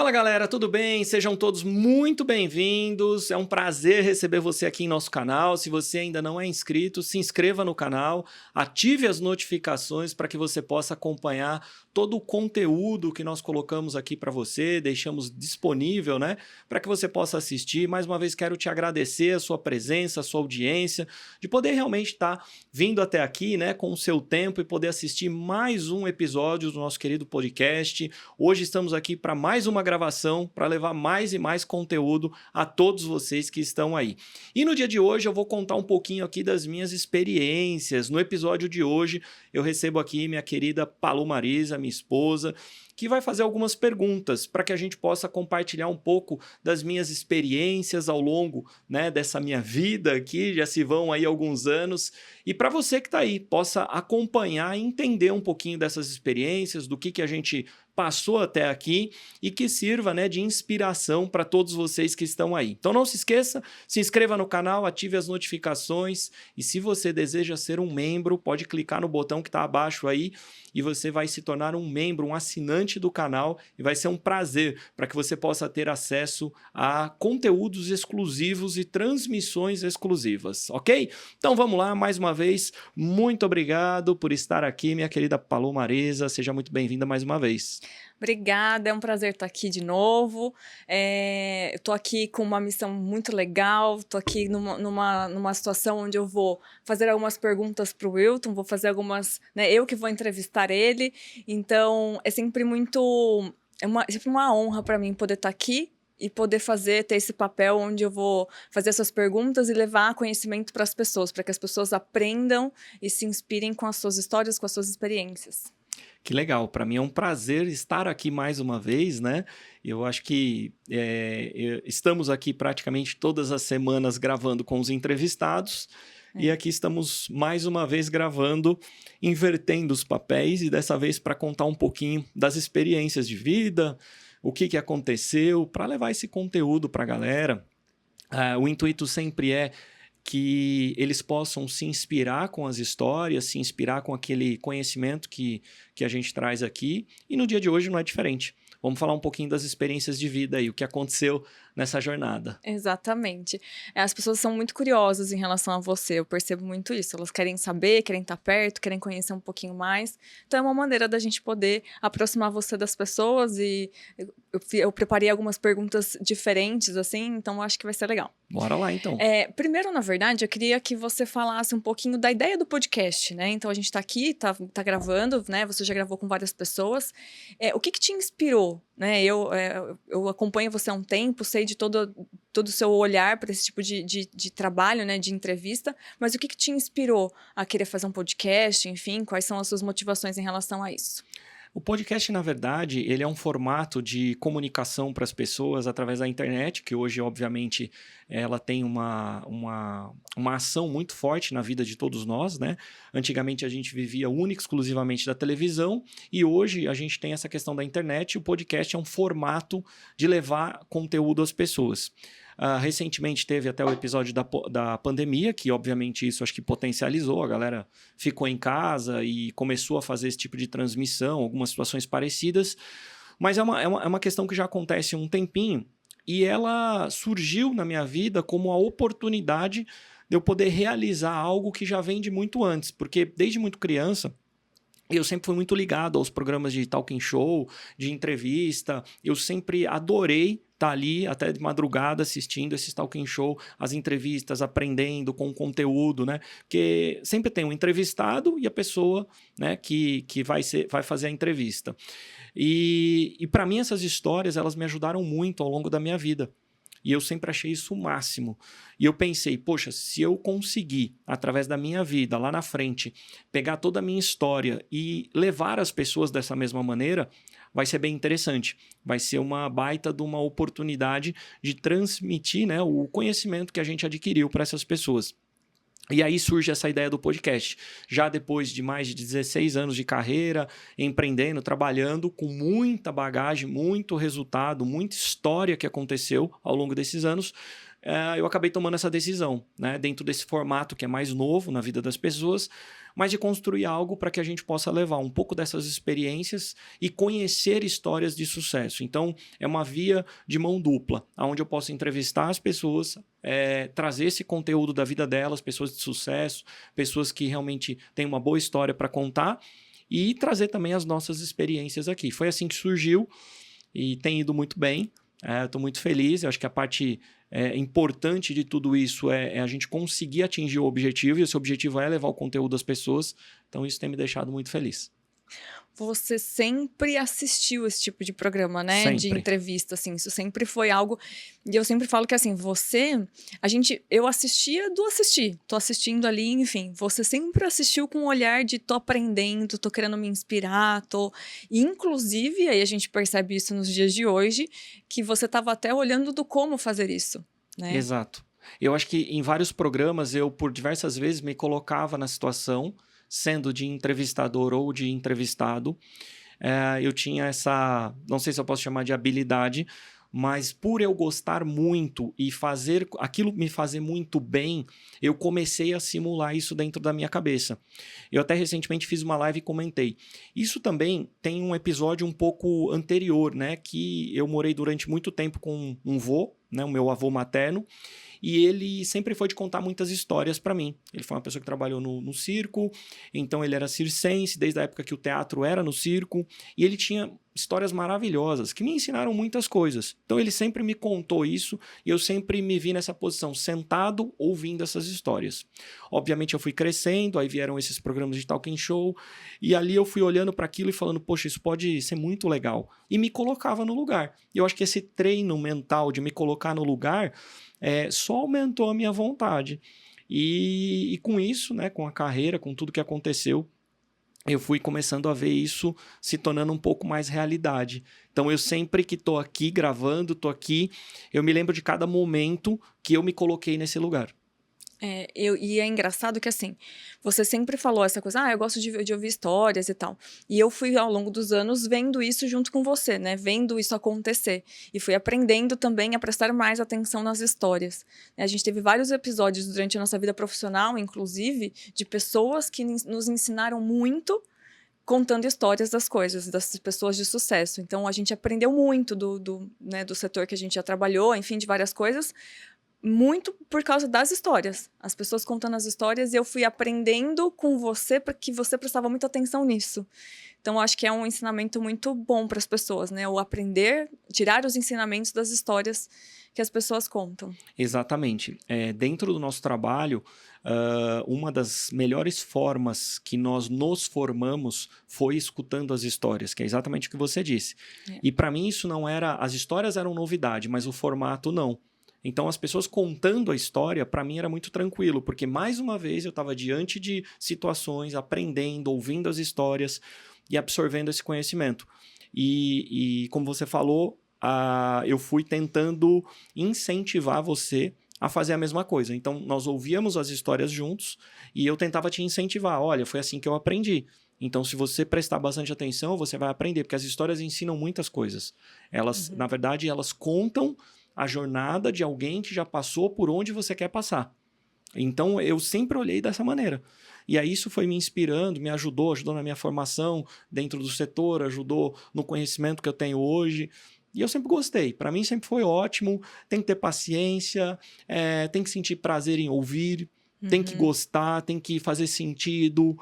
Fala galera, tudo bem? Sejam todos muito bem-vindos. É um prazer receber você aqui em nosso canal. Se você ainda não é inscrito, se inscreva no canal, ative as notificações para que você possa acompanhar todo o conteúdo que nós colocamos aqui para você, deixamos disponível, né, para que você possa assistir. Mais uma vez quero te agradecer a sua presença, a sua audiência, de poder realmente estar vindo até aqui, né, com o seu tempo e poder assistir mais um episódio do nosso querido podcast. Hoje estamos aqui para mais uma gravação, para levar mais e mais conteúdo a todos vocês que estão aí. E no dia de hoje eu vou contar um pouquinho aqui das minhas experiências. No episódio de hoje eu recebo aqui minha querida Palu Marisa, minha esposa, que vai fazer algumas perguntas para que a gente possa compartilhar um pouco das minhas experiências ao longo, né, dessa minha vida aqui, já se vão aí alguns anos, e para você que está aí, possa acompanhar e entender um pouquinho dessas experiências, do que a gente passou até aqui e que sirva, né, de inspiração para todos vocês que estão aí. Então não se esqueça, se inscreva no canal, ative as notificações e se você deseja ser um membro, pode clicar no botão que está abaixo aí e você vai se tornar um membro, um assinante do canal e vai ser um prazer para que você possa ter acesso a conteúdos exclusivos e transmissões exclusivas, ok? Então vamos lá, mais uma vez, muito obrigado por estar aqui, minha querida Palu Marisa, seja muito bem-vinda mais uma vez. Obrigada, é um prazer estar aqui de novo. Eu tô aqui com uma missão muito legal, tô aqui numa situação onde eu vou fazer algumas perguntas para o Wilton, vou fazer algumas, né, eu que vou entrevistar ele, então é sempre sempre uma honra para mim poder estar aqui e poder ter esse papel onde eu vou fazer essas perguntas e levar conhecimento para as pessoas, para que as pessoas aprendam e se inspirem com as suas histórias, com as suas experiências. Que legal, para mim é um prazer estar aqui mais uma vez, né? Eu acho que estamos aqui praticamente todas as semanas gravando com os entrevistados e aqui estamos mais uma vez gravando, invertendo os papéis e dessa vez para contar um pouquinho das experiências de vida, o que aconteceu, para levar esse conteúdo para a galera. O intuito sempre é que eles possam se inspirar com as histórias, se inspirar com aquele conhecimento que a gente traz aqui. E no dia de hoje não é diferente. Vamos falar um pouquinho das experiências de vida aí, o que aconteceu nessa jornada. Exatamente. As pessoas são muito curiosas em relação a você, eu percebo muito isso. Elas querem saber, querem estar perto, querem conhecer um pouquinho mais. Então é uma maneira da gente poder aproximar você das pessoas e eu preparei algumas perguntas diferentes, assim, então eu acho que vai ser legal. Bora lá, então. Primeiro, na verdade, eu queria que você falasse um pouquinho da ideia do podcast, né? Então a gente tá aqui, tá gravando, né? Você já gravou com várias pessoas. O que te inspirou? Né? Eu acompanho você há um tempo, sei de todo o seu olhar para esse tipo de trabalho, né, de entrevista, mas o que te inspirou a querer fazer um podcast, enfim, quais são as suas motivações em relação a isso? O podcast, na verdade, ele é um formato de comunicação para as pessoas através da internet, que hoje, obviamente, ela tem uma ação muito forte na vida de todos nós, né? Antigamente a gente vivia única e exclusivamente da televisão e hoje a gente tem essa questão da internet e o podcast é um formato de levar conteúdo às pessoas. Recentemente teve até o episódio da pandemia, que obviamente isso acho que potencializou, a galera ficou em casa e começou a fazer esse tipo de transmissão, algumas situações parecidas, mas é uma questão que já acontece há um tempinho e ela surgiu na minha vida como a oportunidade de eu poder realizar algo que já vem de muito antes, porque desde muito criança eu sempre fui muito ligado aos programas de talking show, de entrevista, eu sempre adorei estar ali até de madrugada assistindo esses talking show, as entrevistas, aprendendo com o conteúdo, né? Porque sempre tem um entrevistado e a pessoa, né, que vai fazer a entrevista. E para mim essas histórias elas me ajudaram muito ao longo da minha vida. E eu sempre achei isso o máximo. E eu pensei, poxa, se eu conseguir, através da minha vida, lá na frente, pegar toda a minha história e levar as pessoas dessa mesma maneira, vai ser bem interessante. Vai ser uma baita de uma oportunidade de transmitir, né, o conhecimento que a gente adquiriu para essas pessoas. E aí surge essa ideia do podcast. Já depois de mais de 16 anos de carreira, empreendendo, trabalhando, com muita bagagem, muito resultado, muita história que aconteceu ao longo desses anos, eu acabei tomando essa decisão, né? Dentro desse formato que é mais novo na vida das pessoas, mas de construir algo para que a gente possa levar um pouco dessas experiências e conhecer histórias de sucesso. Então, é uma via de mão dupla, onde eu posso entrevistar as pessoas, trazer esse conteúdo da vida delas, pessoas de sucesso, pessoas que realmente têm uma boa história para contar, e trazer também as nossas experiências aqui. Foi assim que surgiu e tem ido muito bem. Estou muito feliz. Eu acho que a parte importante de tudo isso é a gente conseguir atingir o objetivo, e esse objetivo é levar o conteúdo às pessoas. Então, isso tem me deixado muito feliz. Você sempre assistiu esse tipo de programa, né? De Sempre. entrevista, assim. Isso sempre foi algo... E eu sempre falo que, assim, eu assistia do assistir. Tô assistindo ali, enfim. Você sempre assistiu com um olhar de tô aprendendo, tô querendo me inspirar, tô... E, inclusive, aí a gente percebe isso nos dias de hoje, que você tava até olhando do como fazer isso, né? Exato. Eu acho que em vários programas eu, por diversas vezes, me colocava na situação, sendo de entrevistador ou de entrevistado. Eu tinha essa, não sei se eu posso chamar de habilidade, mas por eu gostar muito e fazer aquilo me fazer muito bem, eu comecei a simular isso dentro da minha cabeça. Eu até recentemente fiz uma live e comentei. Isso também tem um episódio um pouco anterior, né? Que eu morei durante muito tempo com um vô, né? O meu avô materno. E ele sempre foi de contar muitas histórias para mim. Ele foi uma pessoa que trabalhou no circo, então ele era circense, desde a época que o teatro era no circo, e ele tinha histórias maravilhosas, que me ensinaram muitas coisas. Então ele sempre me contou isso, e eu sempre me vi nessa posição, sentado, ouvindo essas histórias. Obviamente eu fui crescendo, aí vieram esses programas de talking show, e ali eu fui olhando para aquilo e falando, poxa, isso pode ser muito legal. E me colocava no lugar. E eu acho que esse treino mental de me colocar no lugar só aumentou a minha vontade. E com isso, né, com a carreira, com tudo que aconteceu, eu fui começando a ver isso se tornando um pouco mais realidade. Então, eu sempre que estou aqui gravando, estou aqui, eu me lembro de cada momento que eu me coloquei nesse lugar. E é engraçado que, assim, você sempre falou essa coisa, eu gosto de ouvir histórias e tal. E eu fui, ao longo dos anos, vendo isso junto com você, né? Vendo isso acontecer. E fui aprendendo também a prestar mais atenção nas histórias. A gente teve vários episódios durante a nossa vida profissional, inclusive, de pessoas que nos ensinaram muito contando histórias das coisas, das pessoas de sucesso. Então, a gente aprendeu muito do setor que a gente já trabalhou, enfim, de várias coisas, muito por causa das histórias. As pessoas contando as histórias e eu fui aprendendo com você porque você prestava muita atenção nisso. Então, acho que é um ensinamento muito bom para as pessoas, né? O aprender, tirar os ensinamentos das histórias que as pessoas contam. Exatamente. Dentro do nosso trabalho, uma das melhores formas que nós nos formamos foi escutando as histórias, que é exatamente o que você disse. E para mim isso não era... As histórias eram novidade, mas o formato não. Então, as pessoas contando a história, para mim era muito tranquilo, porque mais uma vez eu estava diante de situações, aprendendo, ouvindo as histórias e absorvendo esse conhecimento. E como você falou, eu fui tentando incentivar você a fazer a mesma coisa. Então, nós ouvíamos as histórias juntos e eu tentava te incentivar. Olha, foi assim que eu aprendi. Então, se você prestar bastante atenção, você vai aprender, porque as histórias ensinam muitas coisas. Elas, na verdade, elas contam a jornada de alguém que já passou por onde você quer passar. Então, eu sempre olhei dessa maneira. E aí isso foi me inspirando, me ajudou na minha formação dentro do setor, ajudou no conhecimento que eu tenho hoje. E eu sempre gostei. Para mim sempre foi ótimo. Tem que ter paciência, tem que sentir prazer em ouvir, tem que gostar, tem que fazer sentido.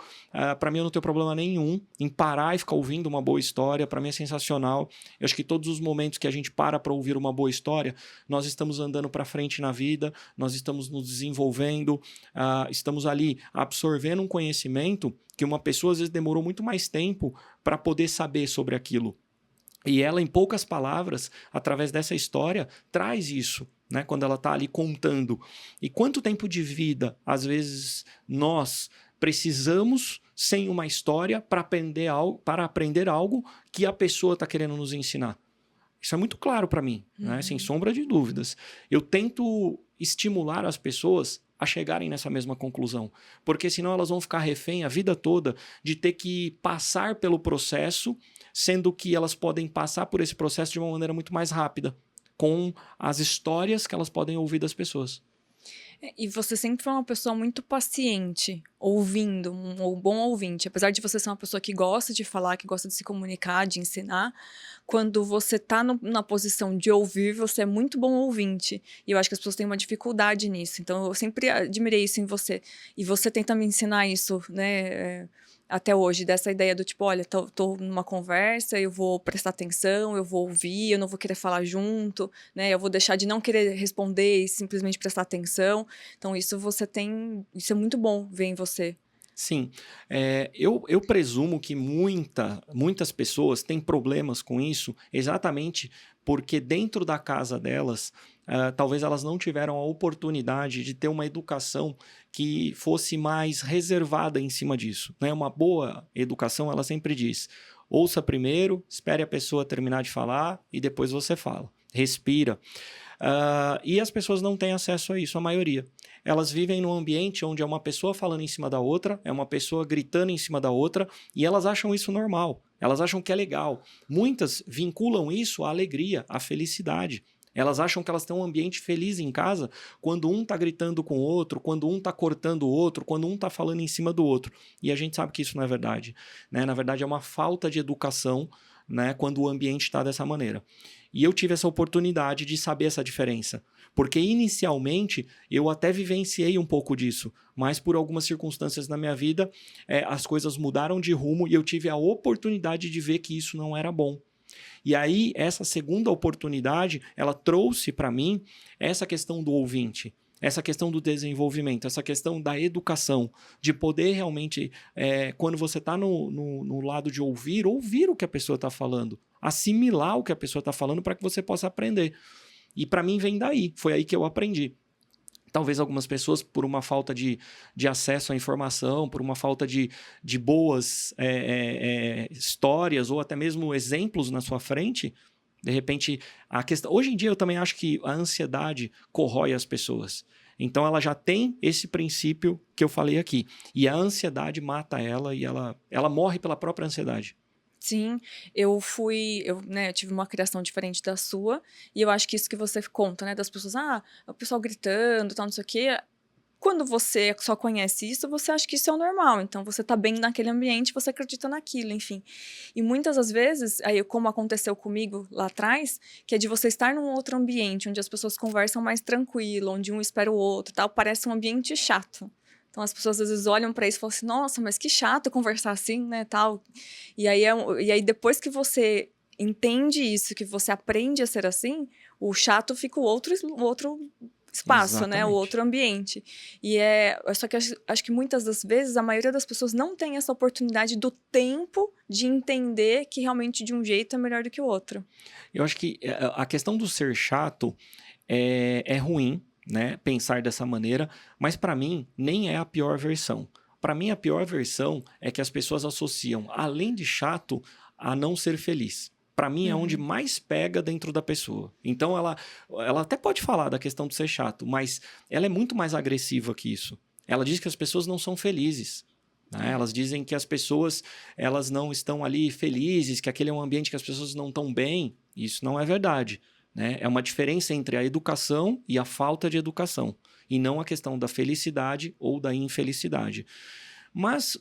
Para mim eu não tenho problema nenhum em parar e ficar ouvindo uma boa história. Para mim é sensacional. Eu acho que todos os momentos que a gente para ouvir uma boa história, nós estamos andando para frente na vida, nós estamos nos desenvolvendo, estamos ali absorvendo um conhecimento que uma pessoa às vezes demorou muito mais tempo para poder saber sobre aquilo. E ela, em poucas palavras, através dessa história, traz isso, né? Quando ela está ali contando. E quanto tempo de vida, às vezes, nós precisamos sem uma história para aprender algo que a pessoa está querendo nos ensinar? Isso é muito claro para mim, né? Sem sombra de dúvidas. Eu tento estimular as pessoas a chegarem nessa mesma conclusão, porque senão elas vão ficar refém a vida toda de ter que passar pelo processo, sendo que elas podem passar por esse processo de uma maneira muito mais rápida, com as histórias que elas podem ouvir das pessoas. E você sempre foi uma pessoa muito paciente, ouvindo, um bom ouvinte. Apesar de você ser uma pessoa que gosta de falar, que gosta de se comunicar, de ensinar, quando você está na posição de ouvir, você é muito bom ouvinte. E eu acho que as pessoas têm uma dificuldade nisso. Então, eu sempre admirei isso em você. E você tenta me ensinar isso, né? Até hoje, dessa ideia do tipo, olha, tô numa conversa, eu vou prestar atenção, eu vou ouvir, eu não vou querer falar junto, né? Eu vou deixar de não querer responder e simplesmente prestar atenção. Então, isso é muito bom ver em você. Sim, eu presumo que muitas pessoas têm problemas com isso exatamente porque dentro da casa delas, talvez elas não tiveram a oportunidade de ter uma educação que fosse mais reservada em cima disso, né? Uma boa educação, ela sempre diz, ouça primeiro, espere a pessoa terminar de falar e depois você fala. Respira. E as pessoas não têm acesso a isso, a maioria. Elas vivem num ambiente onde é uma pessoa falando em cima da outra, é uma pessoa gritando em cima da outra, e elas acham isso normal, elas acham que é legal. Muitas vinculam isso à alegria, à felicidade. Elas acham que elas têm um ambiente feliz em casa quando um está gritando com o outro, quando um está cortando o outro, quando um está falando em cima do outro. E a gente sabe que isso não é verdade, né? Na verdade, é uma falta de educação, né, quando o ambiente está dessa maneira. E eu tive essa oportunidade de saber essa diferença. Porque inicialmente eu até vivenciei um pouco disso, mas por algumas circunstâncias na minha vida as coisas mudaram de rumo e eu tive a oportunidade de ver que isso não era bom. E aí essa segunda oportunidade, ela trouxe para mim essa questão do ouvinte, essa questão do desenvolvimento, essa questão da educação, de poder realmente, quando você está no lado de ouvir o que a pessoa está falando, assimilar o que a pessoa está falando para que você possa aprender. E para mim vem daí, foi aí que eu aprendi. Talvez algumas pessoas, por uma falta de acesso à informação, por uma falta de boas histórias ou até mesmo exemplos na sua frente, de repente, a questão... Hoje em dia eu também acho que a ansiedade corrói as pessoas. Então ela já tem esse princípio que eu falei aqui. E a ansiedade mata ela e ela morre pela própria ansiedade. Sim, né, eu tive uma criação diferente da sua, e eu acho que isso que você conta, né, das pessoas, o pessoal gritando, tal, não sei o quê, quando você só conhece isso, você acha que isso é o normal, então você tá bem naquele ambiente, você acredita naquilo, enfim. E muitas das vezes, aí como aconteceu comigo lá atrás, que é de você estar num outro ambiente, onde as pessoas conversam mais tranquilo, onde um espera o outro, tal, parece um ambiente chato. Então as pessoas às vezes olham para isso e falam assim, nossa, mas que chato conversar assim, né, tal. E aí depois que você entende isso, que você aprende a ser assim, o chato fica o outro espaço, né, o Exatamente. outro ambiente. Só que acho que muitas das vezes a maioria das pessoas não tem essa oportunidade do tempo de entender que realmente de um jeito é melhor do que o outro. Eu acho que a questão do ser chato é ruim, né? Pensar dessa maneira, mas para mim nem é a pior versão. Para mim a pior versão é que as pessoas associam, além de chato, a não ser feliz. Para mim é onde Uhum. mais pega dentro da pessoa. Então ela até pode falar da questão de ser chato, mas ela é muito mais agressiva que isso. Ela diz que as pessoas não são felizes. Né? Elas dizem que as pessoas elas não estão ali felizes, que aquele é um ambiente que as pessoas não estão bem. Isso não é verdade. Né? É uma diferença entre a educação e a falta de educação, e não a questão da felicidade ou da infelicidade. Mas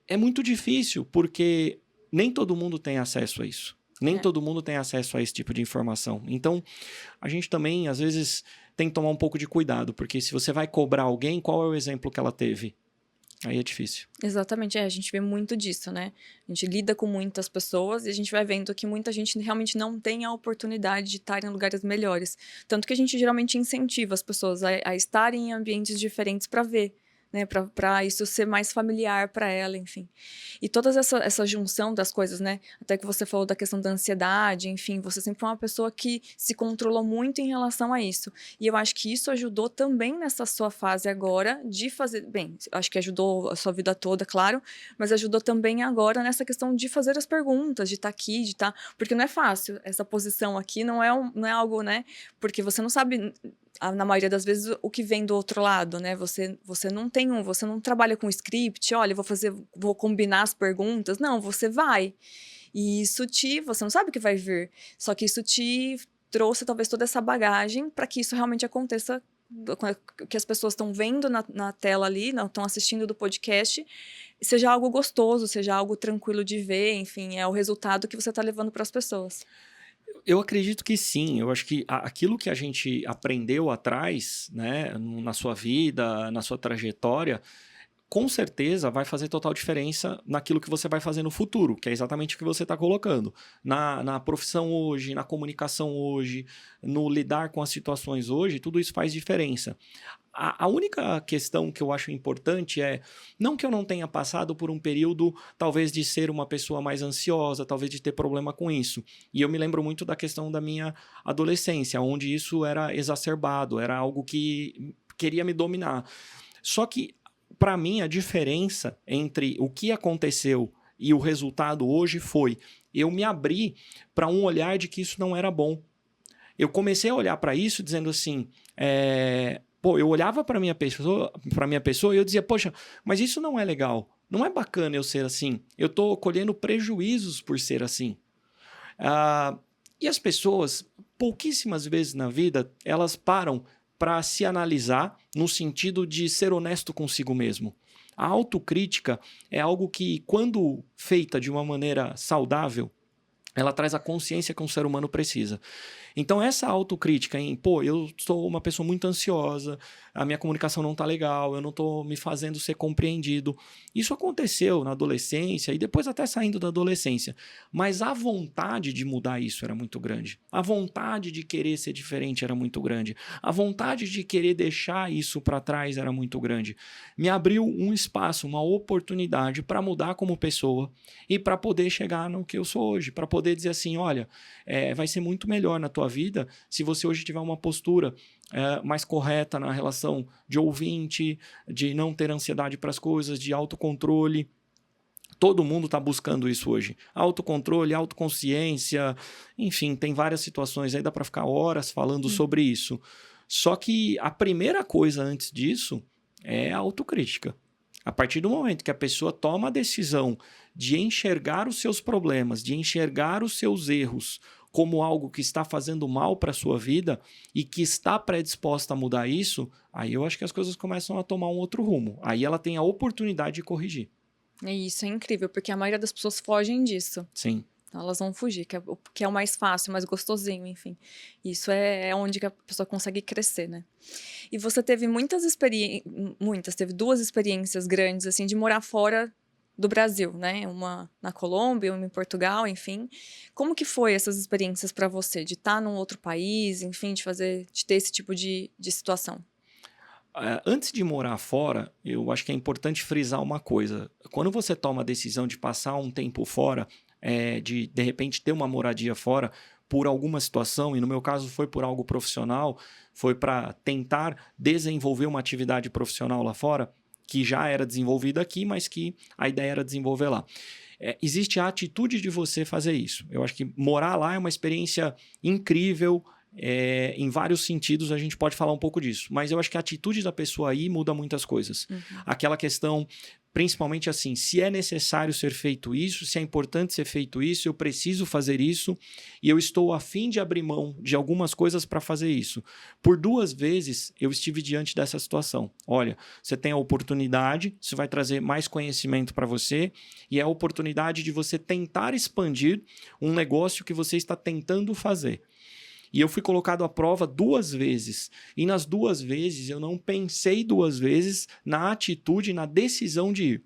é muito difícil, porque nem todo mundo tem acesso a isso. Nem todo mundo tem acesso a esse tipo de informação. Então, a gente também, às vezes, tem que tomar um pouco de cuidado, porque se você vai cobrar alguém, qual é o exemplo que ela teve? Aí é difícil. Exatamente, a gente vê muito disso, né? A gente lida com muitas pessoas e a gente vai vendo que muita gente realmente não tem a oportunidade de estar em lugares melhores. Tanto que a gente geralmente incentiva as pessoas a estarem em ambientes diferentes para ver, né? Para isso ser mais familiar para ela, enfim. E toda essa junção das coisas, né? Até que você falou da questão da ansiedade, enfim, você sempre foi uma pessoa que se controlou muito em relação a isso. E eu acho que isso ajudou também nessa sua fase agora de fazer. Bem, acho que ajudou a sua vida toda, claro, mas ajudou também agora nessa questão de fazer as perguntas, de estar aqui, de estar. Porque não é fácil. Essa posição aqui não é algo, né? Porque você não sabe na maioria das vezes, o que vem do outro lado, né? Você você não trabalha com script, olha, vou combinar as perguntas. Não, você vai. E você não sabe o que vai vir. Só que isso te trouxe talvez toda essa bagagem para que isso realmente aconteça, que as pessoas estão vendo na tela ali, estão assistindo do podcast, seja algo gostoso, seja algo tranquilo de ver, enfim, é o resultado que você está levando para as pessoas. Eu acredito que sim. Eu acho que aquilo que a gente aprendeu atrás, né, na sua vida, na sua trajetória, com certeza vai fazer total diferença naquilo que você vai fazer no futuro, que é exatamente o que você está colocando. Na profissão hoje, na comunicação hoje, no lidar com as situações hoje, tudo isso faz diferença. A única questão que eu acho importante é, não que eu não tenha passado por um período, talvez de ser uma pessoa mais ansiosa, talvez de ter problema com isso. E eu me lembro muito da questão da minha adolescência, onde isso era exacerbado, era algo que queria me dominar. Só que, para mim, a diferença entre o que aconteceu e o resultado hoje foi, eu me abri para um olhar de que isso não era bom. Eu comecei a olhar para isso dizendo assim, eu olhava para minha pessoa e eu dizia, poxa, mas isso não é legal, não é bacana eu ser assim, eu estou colhendo prejuízos por ser assim. E as pessoas, pouquíssimas vezes na vida, elas param para se analisar no sentido de ser honesto consigo mesmo. A autocrítica é algo que, quando feita de uma maneira saudável, ela traz a consciência que um ser humano precisa. Então, essa autocrítica em, eu sou uma pessoa muito ansiosa, a minha comunicação não está legal, eu não estou me fazendo ser compreendido. Isso aconteceu na adolescência e depois até saindo da adolescência. Mas a vontade de mudar isso era muito grande. A vontade de querer ser diferente era muito grande. A vontade de querer deixar isso para trás era muito grande. Me abriu um espaço, uma oportunidade para mudar como pessoa e para poder chegar no que eu sou hoje, para poder dizer assim, olha, vai ser muito melhor na tua vida se você hoje tiver uma postura mais correta na relação de ouvinte, de não ter ansiedade para as coisas, de autocontrole. Todo mundo está buscando isso hoje. Autocontrole, autoconsciência, enfim, tem várias situações aí, dá para ficar horas falando sobre isso. Só que a primeira coisa antes disso é a autocrítica. A partir do momento que a pessoa toma a decisão de enxergar os seus problemas, de enxergar os seus erros como algo que está fazendo mal para a sua vida e que está predisposta a mudar isso, aí eu acho que as coisas começam a tomar um outro rumo. Aí ela tem a oportunidade de corrigir. Isso é incrível, porque a maioria das pessoas fogem disso. Sim. Elas vão fugir, que é o mais fácil, mais gostosinho, enfim. Isso é onde que a pessoa consegue crescer, né? E você teve teve 2 experiências grandes, assim, de morar fora do Brasil, né? Uma na Colômbia, uma em Portugal, enfim. Como que foi essas experiências para você? De estar num outro país, enfim, de ter esse tipo de situação? Antes de morar fora, eu acho que é importante frisar uma coisa. Quando você toma a decisão de passar um tempo fora, de repente ter uma moradia fora por alguma situação, e no meu caso foi por algo profissional, foi para tentar desenvolver uma atividade profissional lá fora, que já era desenvolvida aqui, mas que a ideia era desenvolver lá. Existe a atitude de você fazer isso. Eu acho que morar lá é uma experiência incrível. Em vários sentidos a gente pode falar um pouco disso, mas eu acho que a atitude da pessoa aí muda muitas coisas. Aquela questão, principalmente assim, se é necessário ser feito isso, se é importante ser feito isso, eu preciso fazer isso e eu estou a fim de abrir mão de algumas coisas para fazer isso. Por 2 vezes eu estive diante dessa situação. Olha, você tem a oportunidade, isso vai trazer mais conhecimento para você e é a oportunidade de você tentar expandir um negócio que você está tentando fazer. E eu fui colocado à prova 2 vezes. E nas 2 vezes eu não pensei 2 vezes na atitude, na decisão de ir.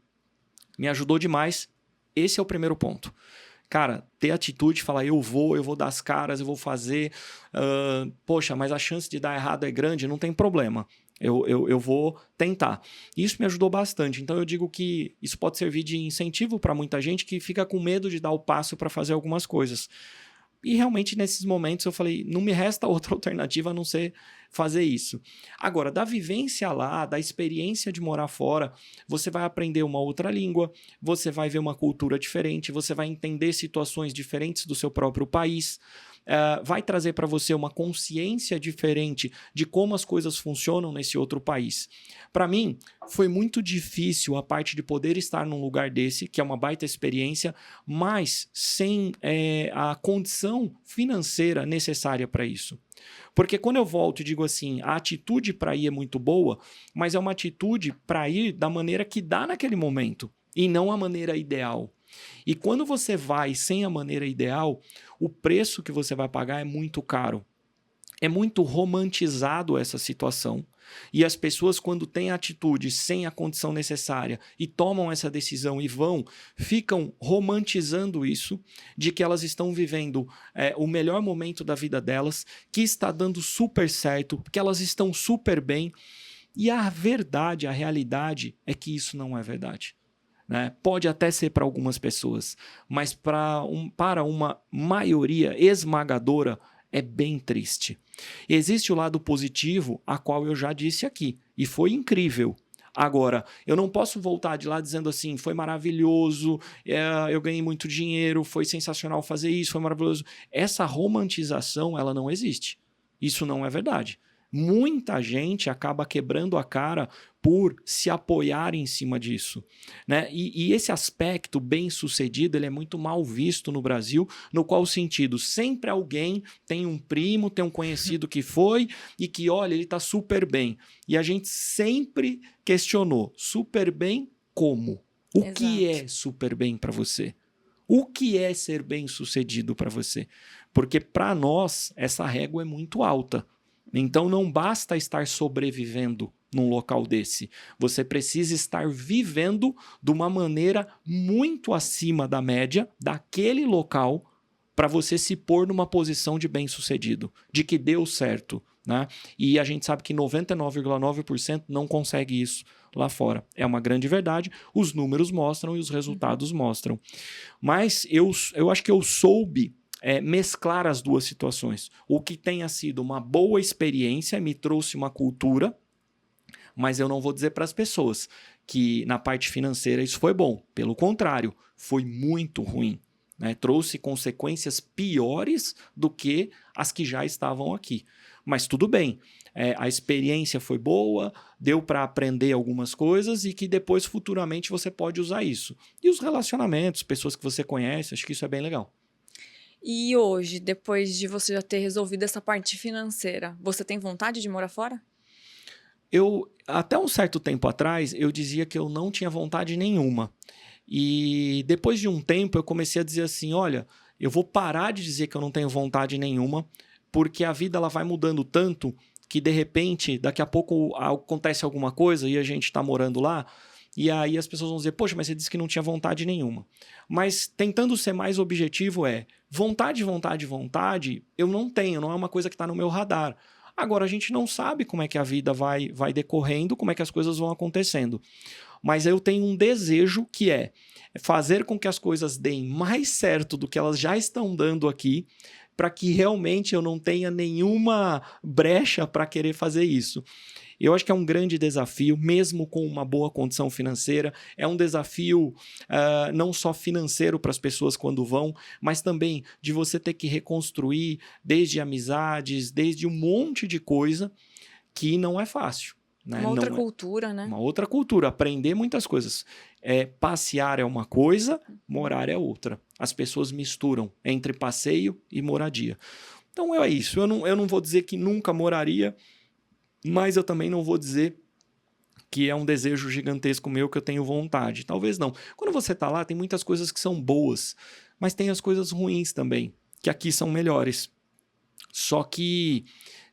Me ajudou demais. Esse é o primeiro ponto. Cara, ter atitude, falar eu vou dar as caras, eu vou fazer. Poxa, mas a chance de dar errado é grande, não tem problema. Eu vou tentar. Isso me ajudou bastante. Então eu digo que isso pode servir de incentivo para muita gente que fica com medo de dar o passo para fazer algumas coisas. E realmente nesses momentos eu falei, não me resta outra alternativa a não ser fazer isso. Agora, da vivência lá, da experiência de morar fora, você vai aprender uma outra língua, você vai ver uma cultura diferente, você vai entender situações diferentes do seu próprio país. vai trazer para você uma consciência diferente de como as coisas funcionam nesse outro país. Para mim, foi muito difícil a parte de poder estar num lugar desse, que é uma baita experiência, mas sem a condição financeira necessária para isso. Porque quando eu volto e digo assim, a atitude para ir é muito boa, mas é uma atitude para ir da maneira que dá naquele momento, e não a maneira ideal. E quando você vai sem a maneira ideal, o preço que você vai pagar é muito caro. É muito romantizado essa situação. E as pessoas, quando têm atitude sem a condição necessária e tomam essa decisão e vão, ficam romantizando isso, de que elas estão vivendo o melhor momento da vida delas, que está dando super certo, que elas estão super bem. E a verdade, a realidade é que isso não é verdade. Né? Pode até ser para algumas pessoas, mas para uma maioria esmagadora é bem triste. Existe o lado positivo, a qual eu já disse aqui, e foi incrível. Agora, eu não posso voltar de lá dizendo assim, foi maravilhoso, eu ganhei muito dinheiro, foi sensacional fazer isso, foi maravilhoso. Essa romantização, ela não existe. Isso não é verdade. Muita gente acaba quebrando a cara por se apoiar em cima disso. Né? E esse aspecto bem-sucedido ele é muito mal visto no Brasil, no qual sentido? Sempre alguém tem um primo, tem um conhecido que foi e que, olha, ele está super bem. E a gente sempre questionou, super bem como? O Exato. que é super bem para você? O que é ser bem-sucedido para você? Porque para nós, essa régua é muito alta. Então não basta estar sobrevivendo num local desse. Você precisa estar vivendo de uma maneira muito acima da média daquele local para você se pôr numa posição de bem-sucedido, de que deu certo. Né? E a gente sabe que 99,9% não consegue isso lá fora. É uma grande verdade, os números mostram e os resultados mostram. Mas eu acho que eu soube mesclar as duas situações. O que tenha sido uma boa experiência me trouxe uma cultura, mas eu não vou dizer para as pessoas que na parte financeira isso foi bom. Pelo contrário, foi muito ruim. Né? Trouxe consequências piores do que as que já estavam aqui. Mas tudo bem, a experiência foi boa, deu para aprender algumas coisas e que depois futuramente você pode usar isso. E os relacionamentos, pessoas que você conhece, acho que isso é bem legal. E hoje, depois de você já ter resolvido essa parte financeira, você tem vontade de morar fora? Até um certo tempo atrás, eu dizia que eu não tinha vontade nenhuma. E depois de um tempo, eu comecei a dizer assim, olha, eu vou parar de dizer que eu não tenho vontade nenhuma, porque a vida ela vai mudando tanto que, de repente, daqui a pouco acontece alguma coisa e a gente está morando lá, e aí as pessoas vão dizer, poxa, mas você disse que não tinha vontade nenhuma. Mas tentando ser mais objetivo vontade, eu não tenho, não é uma coisa que está no meu radar. Agora, a gente não sabe como é que a vida vai decorrendo, como é que as coisas vão acontecendo. Mas eu tenho um desejo que é fazer com que as coisas deem mais certo do que elas já estão dando aqui, para que realmente eu não tenha nenhuma brecha para querer fazer isso. Eu acho que é um grande desafio, mesmo com uma boa condição financeira. É um desafio não só financeiro para as pessoas quando vão, mas também de você ter que reconstruir desde amizades, desde um monte de coisa que não é fácil. Né? Uma outra cultura, né? Uma outra cultura, aprender muitas coisas. Passear é uma coisa, morar é outra. As pessoas misturam entre passeio e moradia. Então é isso. Eu não vou dizer que nunca moraria, mas eu também não vou dizer que é um desejo gigantesco meu que eu tenho vontade. Talvez não. Quando você está lá, tem muitas coisas que são boas, mas tem as coisas ruins também, que aqui são melhores. Só que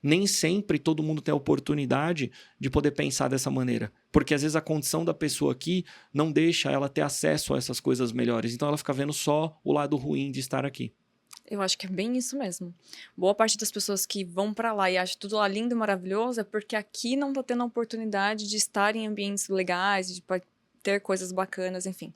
nem sempre todo mundo tem a oportunidade de poder pensar dessa maneira. Porque às vezes a condição da pessoa aqui não deixa ela ter acesso a essas coisas melhores. Então ela fica vendo só o lado ruim de estar aqui. Eu acho que é bem isso mesmo. Boa parte das pessoas que vão pra lá e acham tudo lá lindo e maravilhoso é porque aqui não tá tendo a oportunidade de estar em ambientes legais, de ter coisas bacanas, enfim.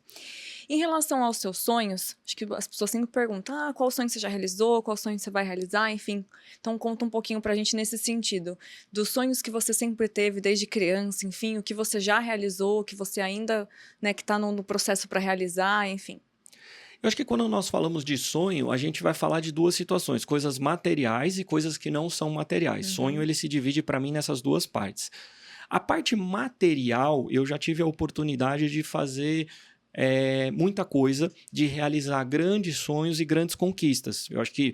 Em relação aos seus sonhos, acho que as pessoas sempre perguntam, qual sonho você já realizou, qual sonho você vai realizar, enfim. Então conta um pouquinho pra gente nesse sentido, dos sonhos que você sempre teve desde criança, enfim, o que você já realizou, o que você ainda, né, que tá no processo para realizar, enfim. Eu acho que quando nós falamos de sonho, a gente vai falar de duas situações, coisas materiais e coisas que não são materiais. Sonho, Uhum. ele se divide para mim nessas duas partes. A parte material, eu já tive a oportunidade de fazer muita coisa, de realizar grandes sonhos e grandes conquistas. Eu acho que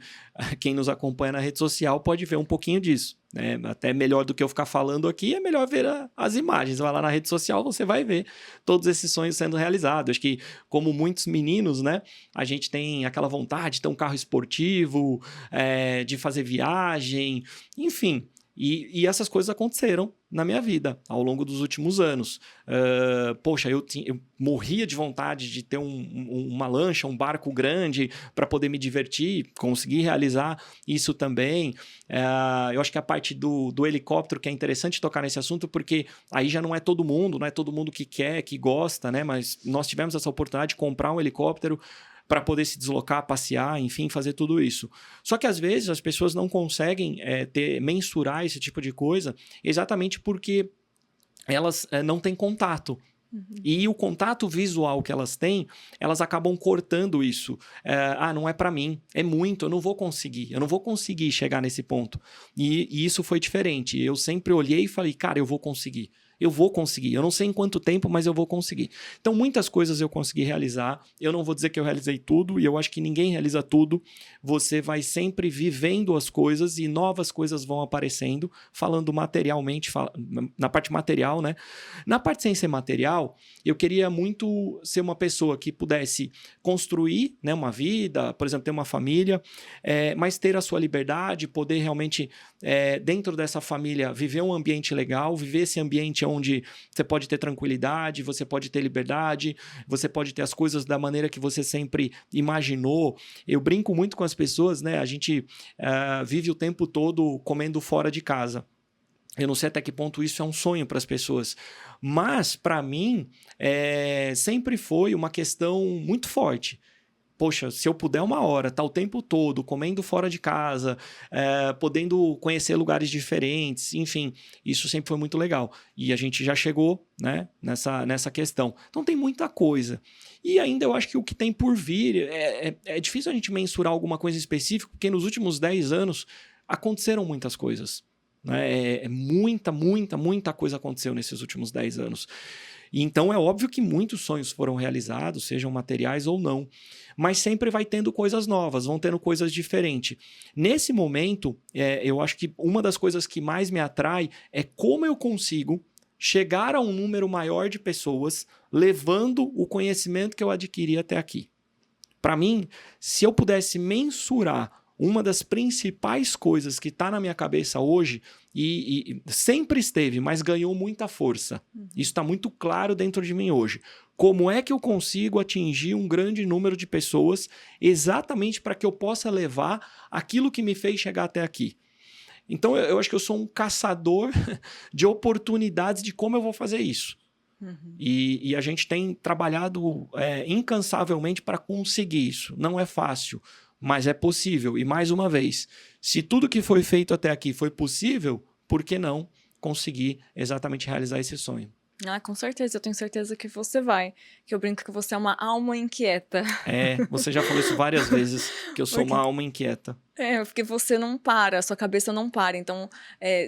quem nos acompanha na rede social pode ver um pouquinho disso. Né? Até melhor do que eu ficar falando aqui, é melhor ver as imagens. Vai lá na rede social, você vai ver todos esses sonhos sendo realizados. Acho que, como muitos meninos, né, a gente tem aquela vontade de ter um carro esportivo, de fazer viagem, enfim. E essas coisas aconteceram na minha vida ao longo dos últimos anos. Poxa, eu morria de vontade de ter uma lancha, um barco grande para poder me divertir, consegui realizar isso também. Eu acho que a parte do helicóptero, que é interessante tocar nesse assunto, porque aí já não é todo mundo, não é todo mundo que quer, que gosta, né? Mas nós tivemos essa oportunidade de comprar um helicóptero para poder se deslocar, passear, enfim, fazer tudo isso. Só que às vezes as pessoas não conseguem mensurar esse tipo de coisa exatamente porque elas não têm contato. Uhum. E o contato visual que elas têm, elas acabam cortando isso. Não é para mim, é muito, eu não vou conseguir chegar nesse ponto. E isso foi diferente. Eu sempre olhei e falei, cara, eu vou conseguir. Eu não sei em quanto tempo, mas eu vou conseguir. Então, muitas coisas eu consegui realizar. Eu não vou dizer que eu realizei tudo, e eu acho que ninguém realiza tudo. Você vai sempre vivendo as coisas e novas coisas vão aparecendo, falando materialmente, na parte material, né? Na parte sem ser material, eu queria muito ser uma pessoa que pudesse construir, né, uma vida, por exemplo, ter uma família, mas ter a sua liberdade, poder realmente, dentro dessa família, viver um ambiente legal, viver esse ambiente onde você pode ter tranquilidade, você pode ter liberdade, você pode ter as coisas da maneira que você sempre imaginou. Eu brinco muito com as pessoas, né? A gente vive o tempo todo comendo fora de casa. Eu não sei até que ponto isso é um sonho para as pessoas, mas para mim sempre foi uma questão muito forte. Poxa, se eu puder uma hora, tá o tempo todo comendo fora de casa, podendo conhecer lugares diferentes, enfim, isso sempre foi muito legal. E a gente já chegou, né, nessa questão. Então tem muita coisa. E ainda eu acho que o que tem por vir, é difícil a gente mensurar alguma coisa específica, porque nos últimos 10 anos aconteceram muitas coisas. Né? Muita coisa aconteceu nesses últimos 10 anos. E então é óbvio que muitos sonhos foram realizados, sejam materiais ou não, mas sempre vai tendo coisas novas, vão tendo coisas diferentes. Nesse momento, eu acho que uma das coisas que mais me atrai é como eu consigo chegar a um número maior de pessoas levando o conhecimento que eu adquiri até aqui. Para mim, se eu pudesse mensurar uma das principais coisas que está na minha cabeça hoje, e sempre esteve, mas ganhou muita força. Isso está muito claro dentro de mim hoje. Como é que eu consigo atingir um grande número de pessoas exatamente para que eu possa levar aquilo que me fez chegar até aqui? Então, eu acho que eu sou um caçador de oportunidades de como eu vou fazer isso. Uhum. E a gente tem trabalhado incansavelmente para conseguir isso. Não é fácil, mas é possível. E mais uma vez, se tudo que foi feito até aqui foi possível, por que não conseguir exatamente realizar esse sonho? Com certeza, eu tenho certeza que você vai. Que eu brinco que você é uma alma inquieta. Você já falou isso várias vezes, que eu sou uma alma inquieta. Porque você não para, a sua cabeça não para. Então,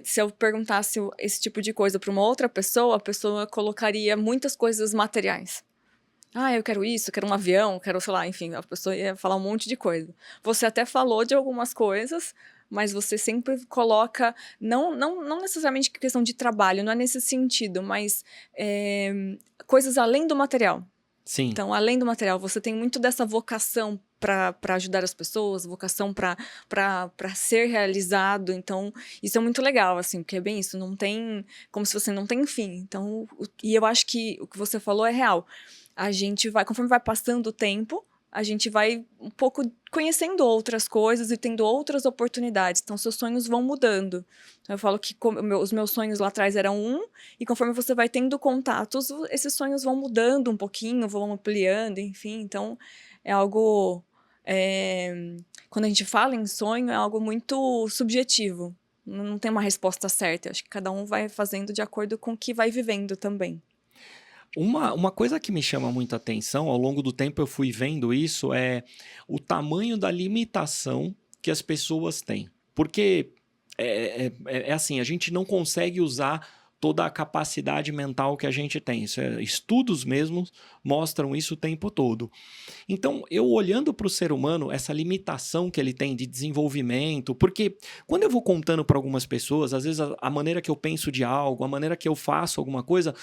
se eu perguntasse esse tipo de coisa para uma outra pessoa, a pessoa colocaria muitas coisas materiais. Eu quero isso, eu quero um avião, quero, sei lá, enfim, a pessoa ia falar um monte de coisa. Você até falou de algumas coisas, mas você sempre coloca, não necessariamente questão de trabalho, não é nesse sentido, mas coisas além do material. Sim. Então, além do material, você tem muito dessa vocação para ajudar as pessoas, vocação para ser realizado. Então, isso é muito legal, assim, porque é bem isso, não tem, como se você não tem fim. Então, e eu acho que o que você falou é real. A gente vai, conforme vai passando o tempo, a gente vai um pouco conhecendo outras coisas e tendo outras oportunidades. Então, seus sonhos vão mudando. Então, eu falo que os meus sonhos lá atrás eram e conforme você vai tendo contatos, esses sonhos vão mudando um pouquinho, vão ampliando, enfim. Então, é algo... quando a gente fala em sonho, é algo muito subjetivo. Não tem uma resposta certa. Eu acho que cada um vai fazendo de acordo com o que vai vivendo também. Uma coisa que me chama muita atenção, ao longo do tempo eu fui vendo isso, é o tamanho da limitação que as pessoas têm. Porque é assim, a gente não consegue usar toda a capacidade mental que a gente tem. Estudos mesmos mostram isso o tempo todo. Então, eu olhando para o ser humano, essa limitação que ele tem de desenvolvimento, porque quando eu vou contando para algumas pessoas, às vezes a maneira que eu penso de algo, a maneira que eu faço alguma coisa,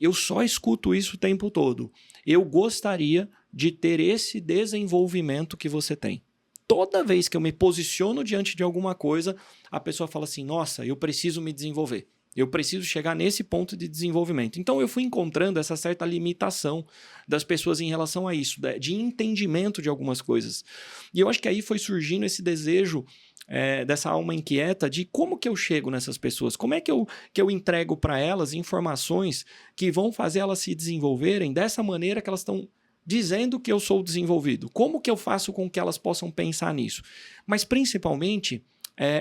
eu só escuto isso o tempo todo. Eu gostaria de ter esse desenvolvimento que você tem. Toda vez que eu me posiciono diante de alguma coisa, a pessoa fala assim, nossa, eu preciso me desenvolver. Eu preciso chegar nesse ponto de desenvolvimento. Então, eu fui encontrando essa certa limitação das pessoas em relação a isso, de entendimento de algumas coisas. E eu acho que aí foi surgindo esse desejo dessa alma inquieta de como que eu chego nessas pessoas, como é que eu entrego para elas informações que vão fazer elas se desenvolverem dessa maneira que elas estão dizendo que eu sou desenvolvido. Como que eu faço com que elas possam pensar nisso? Mas, principalmente,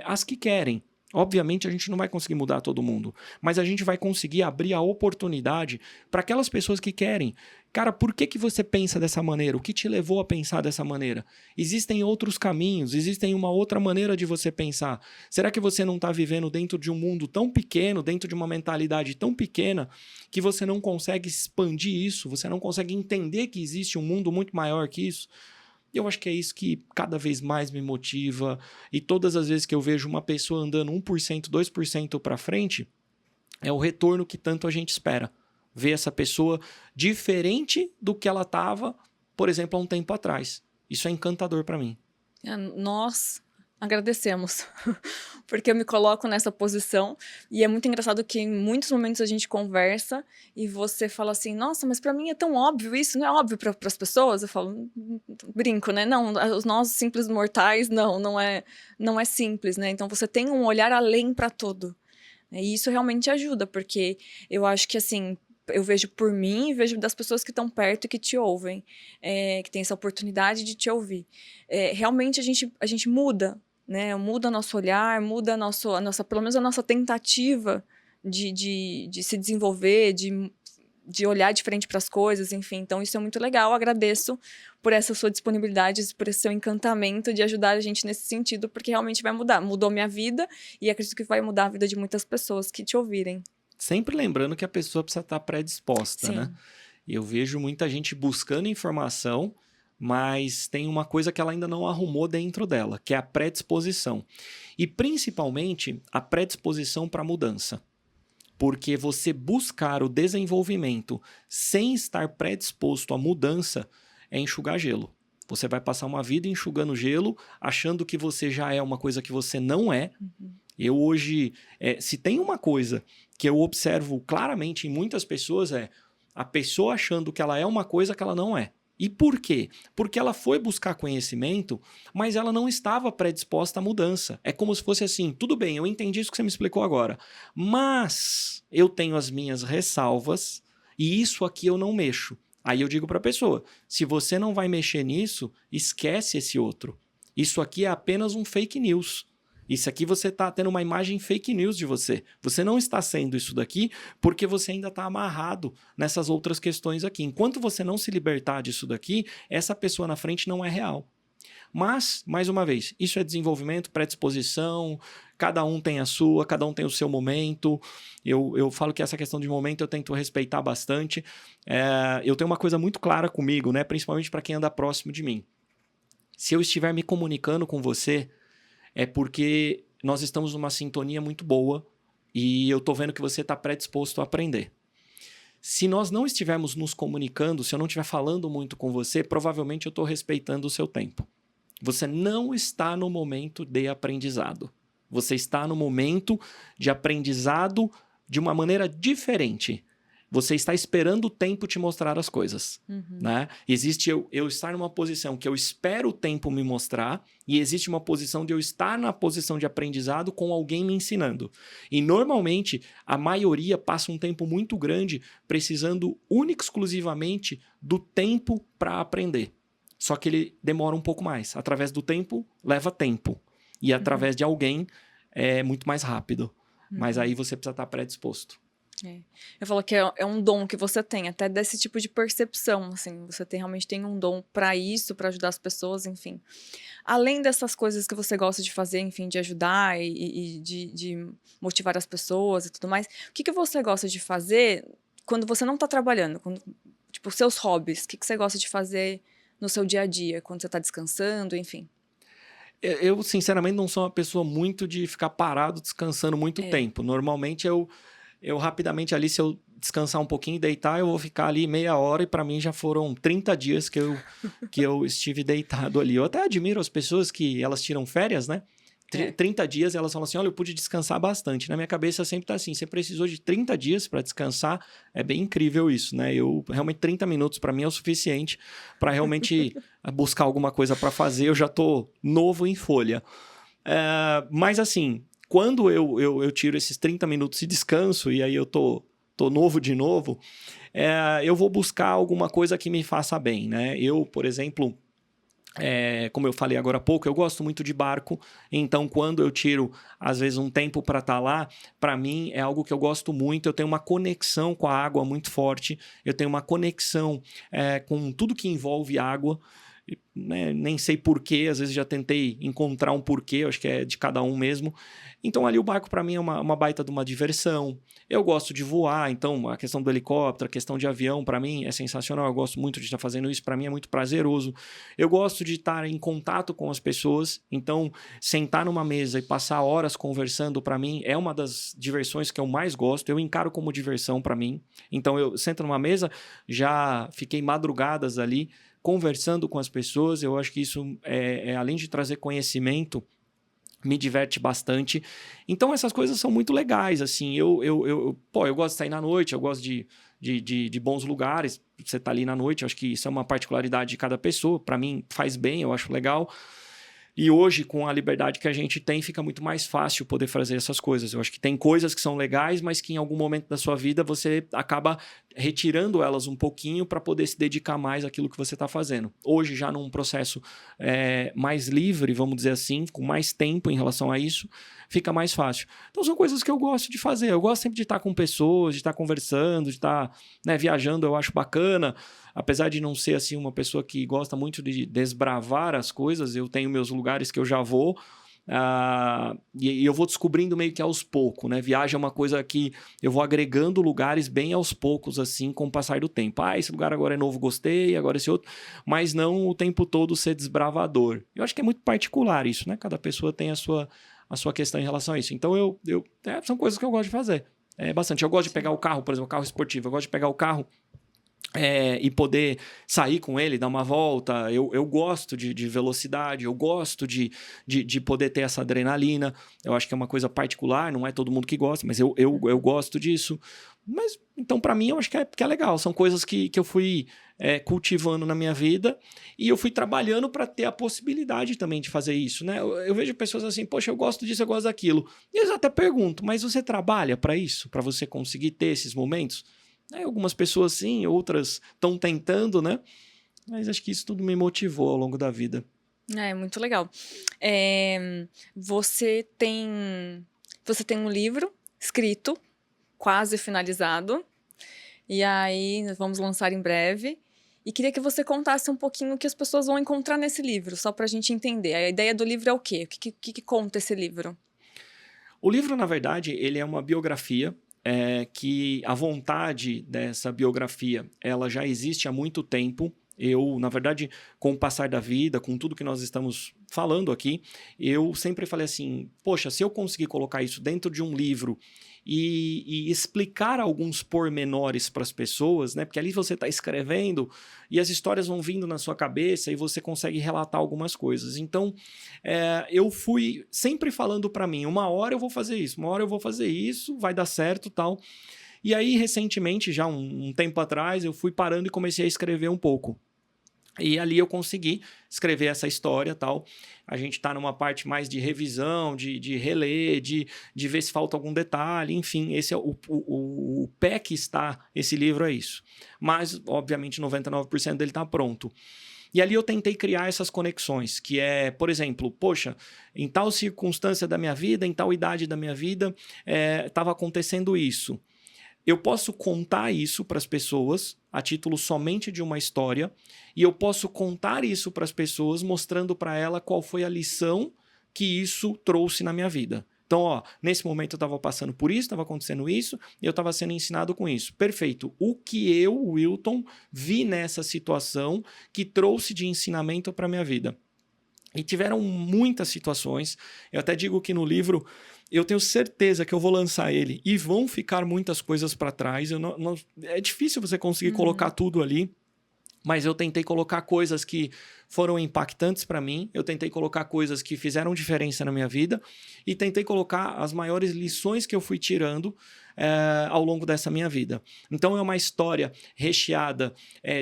as que querem. Obviamente, a gente não vai conseguir mudar todo mundo, mas a gente vai conseguir abrir a oportunidade para aquelas pessoas que querem. Cara, por que você pensa dessa maneira? O que te levou a pensar dessa maneira? Existem outros caminhos, existem uma outra maneira de você pensar. Será que você não está vivendo dentro de um mundo tão pequeno, dentro de uma mentalidade tão pequena, que você não consegue expandir isso, você não consegue entender que existe um mundo muito maior que isso? Eu acho que é isso que cada vez mais me motiva. E todas as vezes que eu vejo uma pessoa andando 1%, 2% para frente, é o retorno que tanto a gente espera. Ver essa pessoa diferente do que ela estava, por exemplo, há um tempo atrás. Isso é encantador para mim. Nós agradecemos, porque eu me coloco nessa posição e é muito engraçado que em muitos momentos a gente conversa e você fala assim, nossa, mas para mim é tão óbvio isso, não é óbvio para as pessoas? Eu falo, brinco, né? Não, nós simples mortais, não é simples, né? Então você tem um olhar além para tudo. E isso realmente ajuda, porque eu acho que assim, eu vejo por mim e vejo das pessoas que estão perto e que te ouvem, que tem essa oportunidade de te ouvir. Realmente a gente muda, né? Muda nosso olhar, muda pelo menos a nossa tentativa de se desenvolver, de olhar de frente para as coisas, enfim. Então, isso é muito legal. Agradeço por essa sua disponibilidade, por esse seu encantamento de ajudar a gente nesse sentido, porque realmente vai mudar. Mudou minha vida e acredito que vai mudar a vida de muitas pessoas que te ouvirem. Sempre lembrando que a pessoa precisa estar predisposta, Sim. né? Eu vejo muita gente buscando informação, mas tem uma coisa que ela ainda não arrumou dentro dela, que é a predisposição. E principalmente a predisposição para a mudança. Porque você buscar o desenvolvimento sem estar predisposto à mudança é enxugar gelo. Você vai passar uma vida enxugando gelo, achando que você já é uma coisa que você não é. Uhum. Eu hoje, se tem uma coisa que eu observo claramente em muitas pessoas é a pessoa achando que ela é uma coisa que ela não é. E por quê? Porque ela foi buscar conhecimento, mas ela não estava predisposta à mudança. É como se fosse assim, tudo bem, eu entendi isso que você me explicou agora, mas eu tenho as minhas ressalvas e isso aqui eu não mexo. Aí eu digo para a pessoa, se você não vai mexer nisso, esquece esse outro. Isso aqui é apenas um fake news. Isso aqui você está tendo uma imagem fake news de você. Você não está sendo isso daqui porque você ainda está amarrado nessas outras questões aqui. Enquanto você não se libertar disso daqui, essa pessoa na frente não é real. Mas, mais uma vez, isso é desenvolvimento, predisposição, cada um tem a sua, cada um tem o seu momento. Eu falo que essa questão de momento eu tento respeitar bastante. Eu tenho uma coisa muito clara comigo, né? Principalmente para quem anda próximo de mim. Se eu estiver me comunicando com você, é porque nós estamos numa sintonia muito boa e eu estou vendo que você está predisposto a aprender. Se nós não estivermos nos comunicando, se eu não estiver falando muito com você, provavelmente eu estou respeitando o seu tempo. Você não está no momento de aprendizado. Você está no momento de aprendizado de uma maneira diferente. Você está esperando o tempo te mostrar as coisas. Uhum. Né? Existe eu estar numa posição que eu espero o tempo me mostrar e existe uma posição de eu estar na posição de aprendizado com alguém me ensinando. E normalmente a maioria passa um tempo muito grande precisando única e exclusivamente do tempo para aprender. Só que ele demora um pouco mais. Através do tempo, leva tempo. E através de alguém é muito mais rápido. Mas aí você precisa estar predisposto. É. Eu falo que é um dom que você tem, até desse tipo de percepção, assim, você realmente tem um dom para isso, para ajudar as pessoas, enfim. Além dessas coisas que você gosta de fazer, enfim, de ajudar e de motivar as pessoas e tudo mais, o que você gosta de fazer quando você não tá trabalhando? Tipo, seus hobbies, o que você gosta de fazer no seu dia a dia, quando você tá descansando, enfim? Eu, sinceramente, não sou uma pessoa muito de ficar parado descansando muito É. tempo. Normalmente, eu rapidamente ali, se eu descansar um pouquinho e deitar, eu vou ficar ali meia hora e para mim já foram 30 dias que eu estive deitado ali. Eu até admiro as pessoas que elas tiram férias, né? É. 30 dias elas falam assim, olha, eu pude descansar bastante. Na minha cabeça sempre tá assim, você precisou de 30 dias para descansar, é bem incrível isso, né? Eu realmente 30 minutos para mim é o suficiente para realmente buscar alguma coisa para fazer, eu já tô novo em folha. Mas assim, quando eu tiro esses 30 minutos e descanso, e aí eu tô novo de novo, eu vou buscar alguma coisa que me faça bem, né? Eu, por exemplo, como eu falei agora há pouco, eu gosto muito de barco, então quando eu tiro, às vezes, um tempo para estar lá, para mim é algo que eu gosto muito, eu tenho uma conexão com a água muito forte, eu tenho uma conexão com tudo que envolve água, né? Nem sei porquê, às vezes já tentei encontrar um porquê, acho que é de cada um mesmo. Então ali o barco para mim é uma baita de uma diversão. Eu gosto de voar, então a questão do helicóptero, a questão de avião para mim é sensacional, eu gosto muito de estar fazendo isso, para mim é muito prazeroso. Eu gosto de estar em contato com as pessoas, então sentar numa mesa e passar horas conversando para mim é uma das diversões que eu mais gosto, eu encaro como diversão para mim. Então eu sento numa mesa, já fiquei madrugadas ali conversando com as pessoas, eu acho que isso, além de trazer conhecimento, me diverte bastante. Então, essas coisas são muito legais, assim, eu gosto de sair na noite, eu gosto de bons lugares, você tá ali na noite, eu acho que isso é uma particularidade de cada pessoa, para mim faz bem, eu acho legal. E hoje, com a liberdade que a gente tem, fica muito mais fácil poder fazer essas coisas. Eu acho que tem coisas que são legais, mas que em algum momento da sua vida você acaba retirando elas um pouquinho para poder se dedicar mais àquilo que você está fazendo. Hoje, já num processo mais livre, vamos dizer assim, com mais tempo em relação a isso, fica mais fácil. Então, são coisas que eu gosto de fazer. Eu gosto sempre de estar com pessoas, de estar conversando, de estar, né, viajando, eu acho bacana. Apesar de não ser assim uma pessoa que gosta muito de desbravar as coisas, eu tenho meus lugares que eu já vou, e eu vou descobrindo meio que aos poucos, né? Viagem é uma coisa que eu vou agregando lugares bem aos poucos, assim, com o passar do tempo. Esse lugar agora é novo, gostei, agora esse outro, mas não o tempo todo ser desbravador. Eu acho que é muito particular isso, né? Cada pessoa tem a sua questão em relação a isso. Então, são coisas que eu gosto de fazer. Bastante. Eu gosto de pegar o carro, por exemplo, o carro esportivo. Eu gosto de pegar o carro e poder sair com ele, dar uma volta. Eu gosto de velocidade, eu gosto de poder ter essa adrenalina. Eu acho que é uma coisa particular, não é todo mundo que gosta, mas eu gosto disso. Mas, então, para mim, eu acho que é legal. São coisas que eu fui cultivando na minha vida e eu fui trabalhando para ter a possibilidade também de fazer isso, né? Eu vejo pessoas assim, poxa, eu gosto disso, eu gosto daquilo. E eu até pergunto, mas você trabalha para isso? Para você conseguir ter esses momentos? Algumas pessoas sim, outras estão tentando, né? Mas acho que isso tudo me motivou ao longo da vida. Muito legal. Você tem um livro escrito, quase finalizado, e aí nós vamos lançar em breve. E queria que você contasse um pouquinho o que as pessoas vão encontrar nesse livro, só para a gente entender. A ideia do livro é o quê? O que conta esse livro? O livro, na verdade, ele é uma biografia, que a vontade dessa biografia ela já existe há muito tempo. Eu, na verdade, com o passar da vida, com tudo que nós estamos falando aqui, eu sempre falei assim, poxa, se eu conseguir colocar isso dentro de um livro e explicar alguns pormenores para as pessoas, né? Porque ali você está escrevendo e as histórias vão vindo na sua cabeça e você consegue relatar algumas coisas. Então, eu fui sempre falando para mim, uma hora eu vou fazer isso, uma hora eu vou fazer isso, vai dar certo, tal. E aí, recentemente, já um tempo atrás, eu fui parando e comecei a escrever um pouco. E ali eu consegui escrever essa história, tal. A gente está numa parte mais de revisão, de reler, de ver se falta algum detalhe. Enfim, esse é o pé que está esse livro, é isso. Mas, obviamente, 99% dele está pronto. E ali eu tentei criar essas conexões, que é, por exemplo, poxa, em tal circunstância da minha vida, em tal idade da minha vida, estava acontecendo isso. eu posso contar isso para as pessoas a título somente de uma história, e eu posso contar isso para as pessoas mostrando para ela qual foi a lição que isso trouxe na minha vida. Então, ó, nesse momento eu estava passando por isso, estava acontecendo isso, e eu estava sendo ensinado com isso. Perfeito. O que eu, Wilton, vi nessa situação que trouxe de ensinamento para a minha vida? E tiveram muitas situações. Eu até digo que no livro eu tenho certeza que eu vou lançar ele e vão ficar muitas coisas para trás. É difícil você conseguir colocar tudo ali. Mas eu tentei colocar coisas que foram impactantes para mim, eu tentei colocar coisas que fizeram diferença na minha vida e tentei colocar as maiores lições que eu fui tirando ao longo dessa minha vida. Então é uma história recheada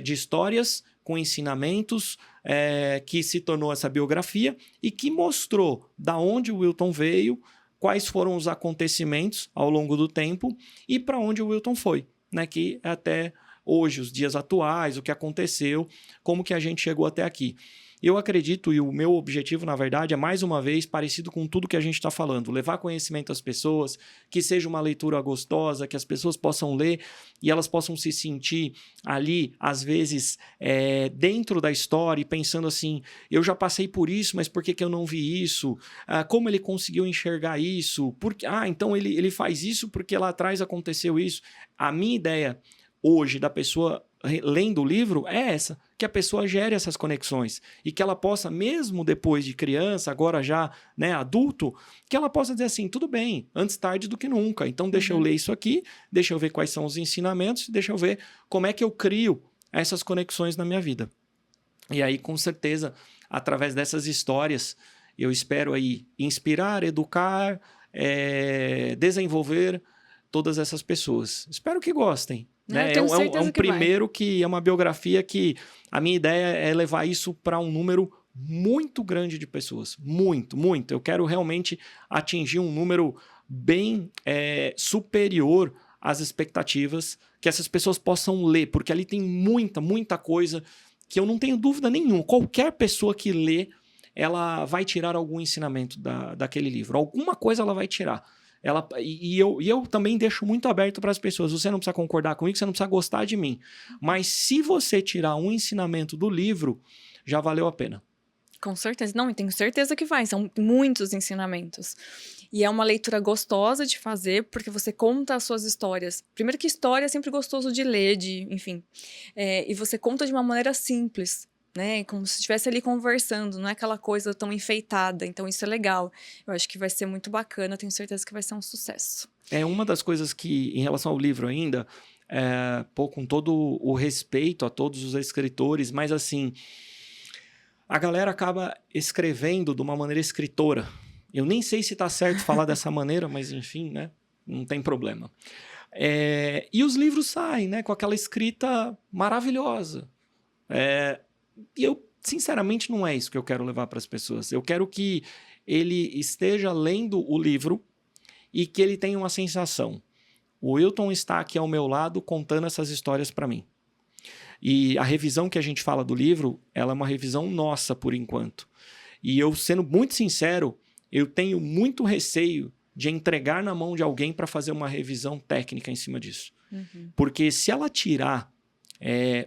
de histórias com ensinamentos que se tornou essa biografia e que mostrou da onde o Wilton veio, quais foram os acontecimentos ao longo do tempo e para onde o Wilton foi, né? Que até hoje, os dias atuais, o que aconteceu, como que a gente chegou até aqui. Eu acredito, e o meu objetivo, na verdade, é mais uma vez parecido com tudo que a gente está falando, levar conhecimento às pessoas, que seja uma leitura gostosa, que as pessoas possam ler e elas possam se sentir ali, às vezes, dentro da história e pensando assim, eu já passei por isso, mas por que eu não vi isso? Como ele conseguiu enxergar isso? Então ele faz isso porque lá atrás aconteceu isso. A minha ideia hoje da pessoa lendo o livro é essa, que a pessoa gere essas conexões e que ela possa, mesmo depois de criança, agora já, né, adulto, que ela possa dizer assim, tudo bem, antes tarde do que nunca, então deixa eu ler isso aqui, deixa eu ver quais são os ensinamentos, deixa eu ver como é que eu crio essas conexões na minha vida. E aí, com certeza, através dessas histórias, eu espero aí inspirar, educar, desenvolver todas essas pessoas. Espero que gostem. Né? É um primeiro que é uma biografia que a minha ideia é levar isso para um número muito grande de pessoas. Muito, muito. Eu quero realmente atingir um número bem superior às expectativas que essas pessoas possam ler, porque ali tem muita, muita coisa que eu não tenho dúvida nenhuma. Qualquer pessoa que lê, ela vai tirar algum ensinamento daquele livro. Alguma coisa ela vai tirar. Eu também deixo muito aberto para as pessoas. Você não precisa concordar comigo, você não precisa gostar de mim. Mas se você tirar um ensinamento do livro, já valeu a pena. Com certeza. Não, e tenho certeza que vai. São muitos ensinamentos. E é uma leitura gostosa de fazer, porque você conta as suas histórias. Primeiro que história é sempre gostoso de ler, enfim. E você conta de uma maneira simples. Né? Como se estivesse ali conversando, não é aquela coisa tão enfeitada. Então isso é legal. Eu acho que vai ser muito bacana, eu tenho certeza que vai ser um sucesso. É uma das coisas que, em relação ao livro ainda, com todo o respeito a todos os escritores, mas assim, a galera acaba escrevendo de uma maneira escritora. Eu nem sei se está certo falar dessa maneira, mas enfim, né? Não tem problema. E os livros saem, né, com aquela escrita maravilhosa. E eu, sinceramente, não é isso que eu quero levar para as pessoas. Eu quero que ele esteja lendo o livro e que ele tenha uma sensação. O Wilton está aqui ao meu lado contando essas histórias para mim. E a revisão que a gente fala do livro, ela é uma revisão nossa, por enquanto. E eu, sendo muito sincero, eu tenho muito receio de entregar na mão de alguém para fazer uma revisão técnica em cima disso. Porque se ela tirar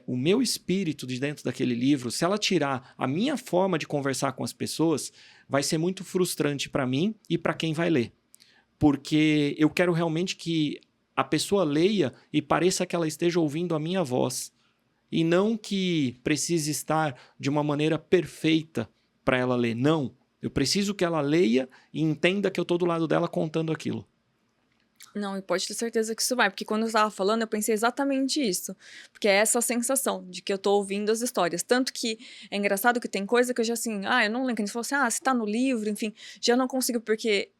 o meu espírito de dentro daquele livro, se ela tirar a minha forma de conversar com as pessoas, vai ser muito frustrante para mim e para quem vai ler. Porque eu quero realmente que a pessoa leia e pareça que ela esteja ouvindo a minha voz. E não que precise estar de uma maneira perfeita para ela ler. Não. Eu preciso que ela leia e entenda que eu estou do lado dela contando aquilo. Não, e pode ter certeza que isso vai, porque quando eu estava falando, eu pensei exatamente isso. Porque é essa sensação de que eu tô ouvindo as histórias. Tanto que é engraçado que tem coisa que eu já assim, eu não lembro. A gente falou assim, se tá no livro, enfim, já não consigo, porque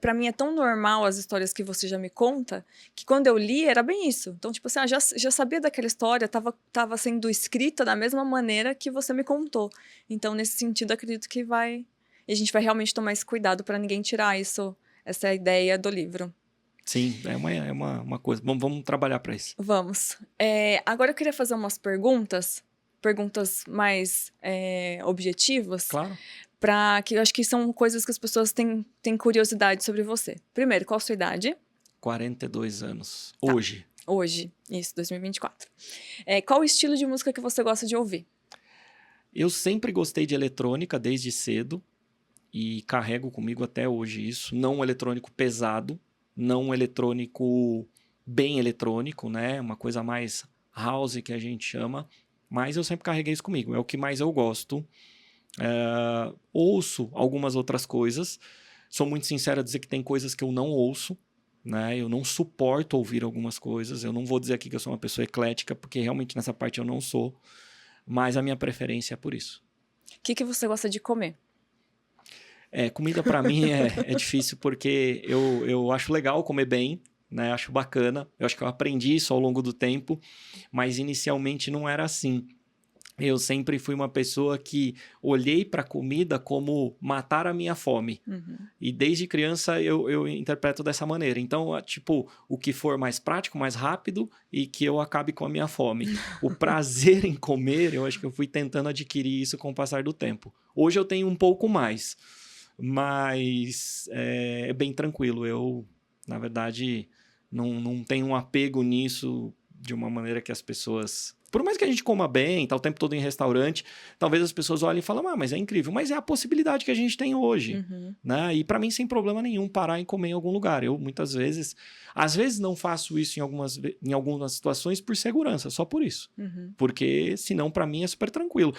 pra mim é tão normal as histórias que você já me conta, que quando eu li era bem isso. Então, tipo assim, já sabia daquela história, tava sendo escrita da mesma maneira que você me contou. Então, nesse sentido, acredito que vai. E a gente vai realmente tomar esse cuidado para ninguém tirar essa ideia do livro. Sim, é uma coisa. Vamos trabalhar para isso. Vamos. Agora eu queria fazer umas perguntas mais objetivas. Claro. Que eu acho que são coisas que as pessoas têm curiosidade sobre você. Primeiro, qual a sua idade? 42 anos. Tá. Hoje. Hoje, isso, 2024. Qual o estilo de música que você gosta de ouvir? Eu sempre gostei de eletrônica desde cedo e carrego comigo até hoje isso. Não um eletrônico pesado, não um eletrônico bem eletrônico, né? Uma coisa mais house que a gente chama, mas eu sempre carreguei isso comigo. É o que mais eu gosto. Ouço algumas outras coisas. Sou muito sincero a dizer que tem coisas que eu não ouço, né? Eu não suporto ouvir algumas coisas. Eu não vou dizer aqui que eu sou uma pessoa eclética, porque realmente nessa parte eu não sou. Mas a minha preferência é por isso. O que você gosta de comer? Comida para mim é difícil porque eu acho legal comer bem, né? Acho bacana. Eu acho que eu aprendi isso ao longo do tempo, mas inicialmente não era assim. Eu sempre fui uma pessoa que olhei para a comida como matar a minha fome. Uhum. E desde criança eu interpreto dessa maneira. Então, tipo, o que for mais prático, mais rápido e que eu acabe com a minha fome. O prazer em comer, eu acho que eu fui tentando adquirir isso com o passar do tempo. Hoje eu tenho um pouco mais, mas é bem tranquilo. Eu, na verdade, não tenho um apego nisso de uma maneira que as pessoas... Por mais que a gente coma bem, tá o tempo todo em restaurante, talvez as pessoas olhem e falem, mas é incrível. Mas é a possibilidade que a gente tem hoje, né? E para mim, sem problema nenhum, parar e comer em algum lugar. Eu, muitas vezes... Às vezes não faço isso em algumas situações por segurança, só por isso. Porque, senão, para mim, é super tranquilo.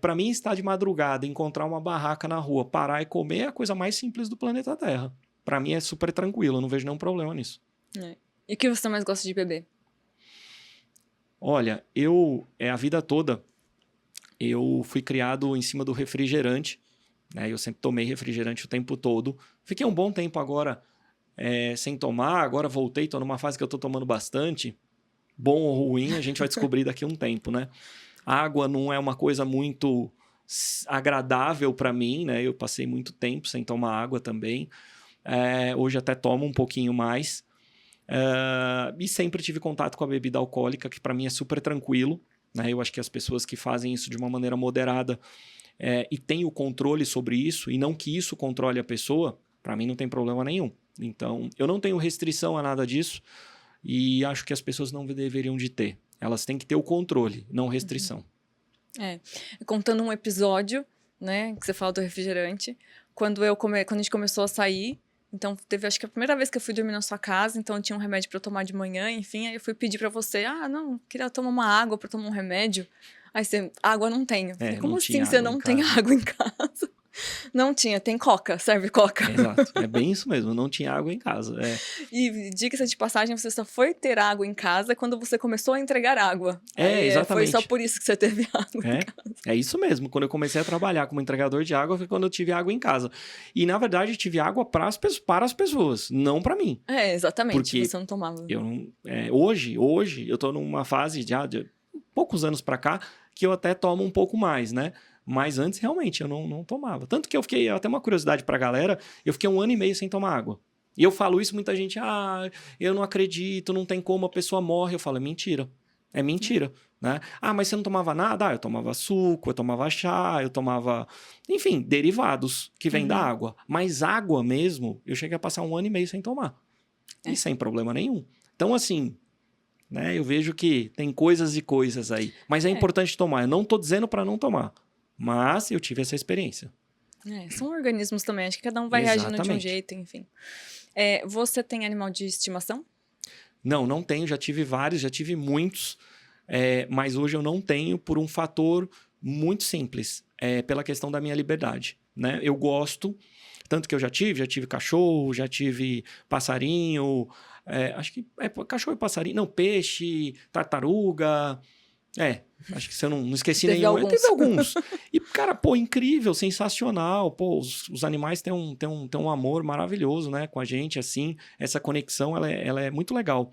Para mim, estar de madrugada, encontrar uma barraca na rua, parar e comer é a coisa mais simples do planeta Terra. Para mim, é super tranquilo. Eu não vejo nenhum problema nisso. E o que você mais gosta de beber? Olha, a vida toda, eu fui criado em cima do refrigerante, né? Eu sempre tomei refrigerante o tempo todo. Fiquei um bom tempo agora sem tomar, agora voltei, estou numa fase que eu estou tomando bastante. Bom ou ruim, a gente vai descobrir daqui a um tempo, né? Água não é uma coisa muito agradável para mim, né? Eu passei muito tempo sem tomar água também. Hoje até tomo um pouquinho mais. E sempre tive contato com a bebida alcoólica, que para mim é super tranquilo, né? Eu acho que as pessoas que fazem isso de uma maneira moderada e têm o controle sobre isso, e não que isso controle a pessoa, para mim não tem problema nenhum. Então, eu não tenho restrição a nada disso, e acho que as pessoas não deveriam de ter. Elas têm que ter o controle, não restrição. Contando um episódio, né, que você fala do refrigerante, quando a gente começou a sair, então, teve, acho que a primeira vez que eu fui dormir na sua casa, então tinha um remédio pra eu tomar de manhã, enfim, aí eu fui pedir pra você, não, queria tomar uma água pra tomar um remédio. Aí você, água não tenho. Falei, como assim você não tem água em casa? Não tinha, tem coca, serve coca. Exato, é bem isso mesmo, não tinha água em casa. E dica de passagem, você só foi ter água em casa quando você começou a entregar água. Exatamente. Foi só por isso que você teve água em casa. É isso mesmo, quando eu comecei a trabalhar como entregador de água foi quando eu tive água em casa. E na verdade eu tive água para as pessoas, não para mim. Exatamente, porque você não tomava. Eu não, hoje eu tô numa fase de poucos anos para cá que eu até tomo um pouco mais, né? Mas antes, realmente, eu não tomava. Tanto que eu fiquei, até uma curiosidade pra galera, eu fiquei 1 ano e meio sem tomar água. E eu falo isso, muita gente, eu não acredito, não tem como, a pessoa morre. Eu falo, é mentira. É mentira, né? Mas você não tomava nada? Eu tomava suco, eu tomava chá, eu tomava... Enfim, derivados que vêm da água. Mas água mesmo, eu cheguei a passar 1 ano e meio sem tomar. E sem problema nenhum. Então, assim... né, eu vejo que tem coisas e coisas aí. Mas é importante tomar. Eu não tô dizendo pra não tomar. Mas eu tive essa experiência. São organismos também, acho que cada um vai reagindo de um jeito, enfim. Você tem animal de estimação? Não tenho, já tive vários, já tive muitos, mas hoje eu não tenho por um fator muito simples, pela questão da minha liberdade, né? Eu gosto, tanto que eu já tive cachorro, já tive passarinho, acho que cachorro e passarinho, não, peixe, tartaruga... acho que você não esqueci nenhum. Teve alguns. E, cara, incrível, sensacional. Os animais têm um amor maravilhoso, né, com a gente, assim. Essa conexão, ela é muito legal.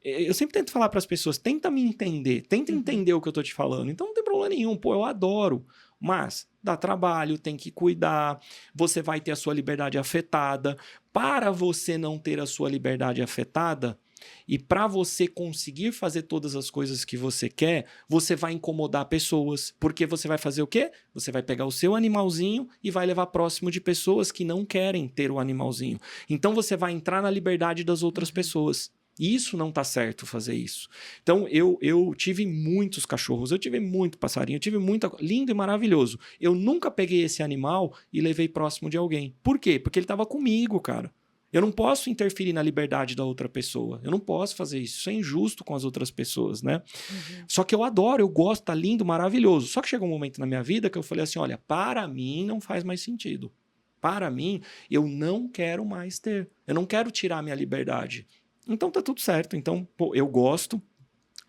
Eu sempre tento falar para as pessoas, tenta me entender, tenta entender o que eu tô te falando. Então, não tem problema nenhum, eu adoro. Mas dá trabalho, tem que cuidar, você vai ter a sua liberdade afetada. Para você não ter a sua liberdade afetada, e para você conseguir fazer todas as coisas que você quer, você vai incomodar pessoas. Porque você vai fazer o quê? Você vai pegar o seu animalzinho e vai levar próximo de pessoas que não querem ter o animalzinho. Então você vai entrar na liberdade das outras pessoas. E isso não tá certo fazer isso. Então, eu tive muitos cachorros, eu tive muito passarinho, eu tive muita... Lindo e maravilhoso. Eu nunca peguei esse animal e levei próximo de alguém. Por quê? Porque ele tava comigo, cara. Eu não posso interferir na liberdade da outra pessoa. Eu não posso fazer isso. Isso é injusto com as outras pessoas, né? Uhum. Só que eu adoro, eu gosto, tá lindo, maravilhoso. Só que chegou um momento na minha vida que eu falei assim, olha, para mim não faz mais sentido. Para mim, eu não quero mais ter. Eu não quero tirar minha liberdade. Então tá tudo certo. Então, pô, eu gosto,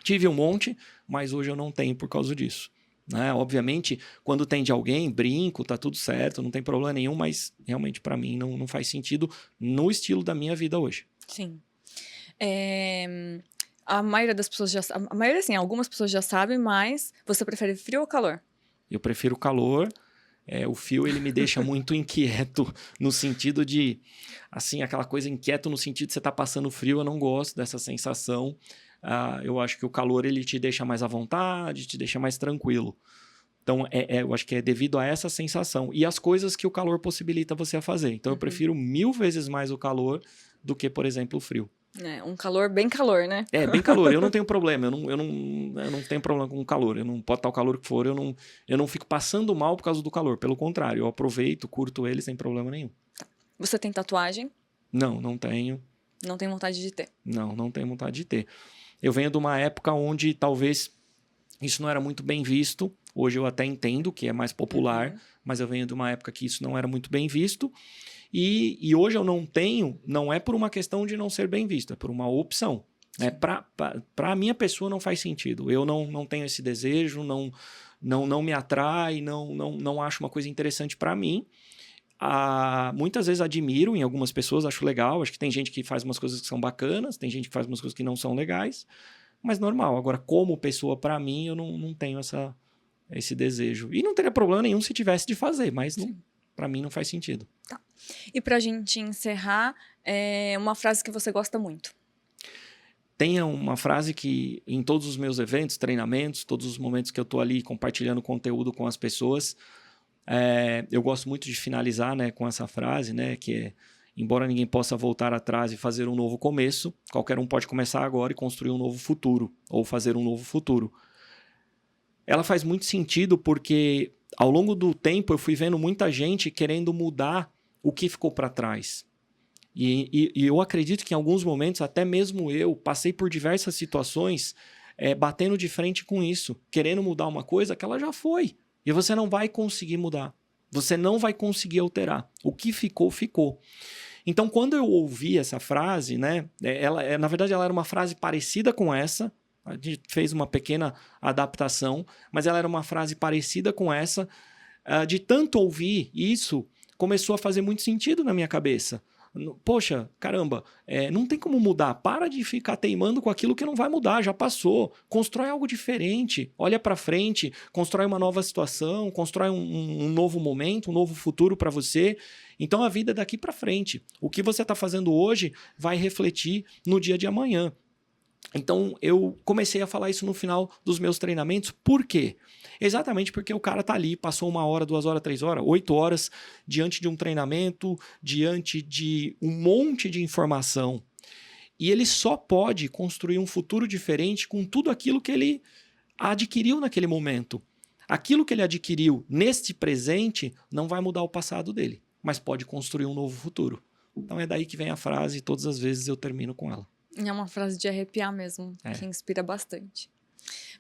tive um monte, mas hoje eu não tenho por causa disso. Né? Obviamente, quando tem de alguém, brinco, tá tudo certo, não tem problema nenhum, mas realmente para mim não faz sentido no estilo da minha vida hoje. Sim. A maioria das pessoas já... A maioria, assim, algumas pessoas já sabem, mas você prefere frio ou calor? Eu prefiro calor. O frio, ele me deixa muito inquieto no sentido de, assim, aquela coisa inquieto no sentido de você tá passando frio, eu não gosto dessa sensação. Eu acho que o calor, ele te deixa mais à vontade, te deixa mais tranquilo. Então, eu acho que é devido a essa sensação. E as coisas que o calor possibilita você a fazer. Então, eu prefiro 1000 vezes mais o calor do que, por exemplo, o frio. Um calor bem calor, né? Bem calor. Eu não tenho problema. Eu não tenho problema com o calor. Eu não pode estar o calor que for. Eu não fico passando mal por causa do calor. Pelo contrário, eu aproveito, curto ele sem problema nenhum. Você tem tatuagem? Não tenho. Não tem vontade de ter? Não tenho vontade de ter. Eu venho de uma época onde talvez isso não era muito bem visto. Hoje eu até entendo que é mais popular, mas eu venho de uma época que isso não era muito bem visto. E hoje eu não tenho, não é por uma questão de não ser bem visto, é por uma opção. Para a minha pessoa não faz sentido. Eu não tenho esse desejo, não me atrai, não acho uma coisa interessante para mim. Muitas vezes admiro em algumas pessoas, acho legal. Acho que tem gente que faz umas coisas que são bacanas, tem gente que faz umas coisas que não são legais, mas normal. Agora, como pessoa, para mim, eu não tenho esse desejo. E não teria problema nenhum se tivesse de fazer, mas para mim não faz sentido. Tá. E pra gente encerrar, uma frase que você gosta muito. Tenha uma frase que em todos os meus eventos, treinamentos, todos os momentos que eu estou ali compartilhando conteúdo com as pessoas, eu gosto muito de finalizar, né, com essa frase, né, que é: embora ninguém possa voltar atrás e fazer um novo começo, qualquer um pode começar agora e construir um novo futuro, ou fazer um novo futuro. Ela faz muito sentido porque ao longo do tempo eu fui vendo muita gente querendo mudar o que ficou para trás. E eu acredito que em alguns momentos, até mesmo eu, passei por diversas situações batendo de frente com isso, querendo mudar uma coisa que ela já foi. E você não vai conseguir mudar. Você não vai conseguir alterar. O que ficou, ficou. Então, quando eu ouvi essa frase, né, na verdade ela era uma frase parecida com essa. A gente fez uma pequena adaptação, mas ela era uma frase parecida com essa. De tanto ouvir isso, começou a fazer muito sentido na minha cabeça. Poxa, caramba, não tem como mudar. Para de ficar teimando com aquilo que não vai mudar, já passou. Constrói algo diferente, olha para frente, constrói uma nova situação, constrói um novo momento, um novo futuro para você. Então a vida é daqui para frente. O que você está fazendo hoje vai refletir no dia de amanhã. Então, eu comecei a falar isso no final dos meus treinamentos. Por quê? Exatamente porque o cara tá ali, passou 1 hora, 2 horas, 3 horas, 8 horas diante de um treinamento, diante de um monte de informação. E ele só pode construir um futuro diferente com tudo aquilo que ele adquiriu naquele momento. Aquilo que ele adquiriu neste presente não vai mudar o passado dele, mas pode construir um novo futuro. Então é daí que vem a frase e todas as vezes eu termino com ela. É uma frase de arrepiar mesmo, que inspira bastante.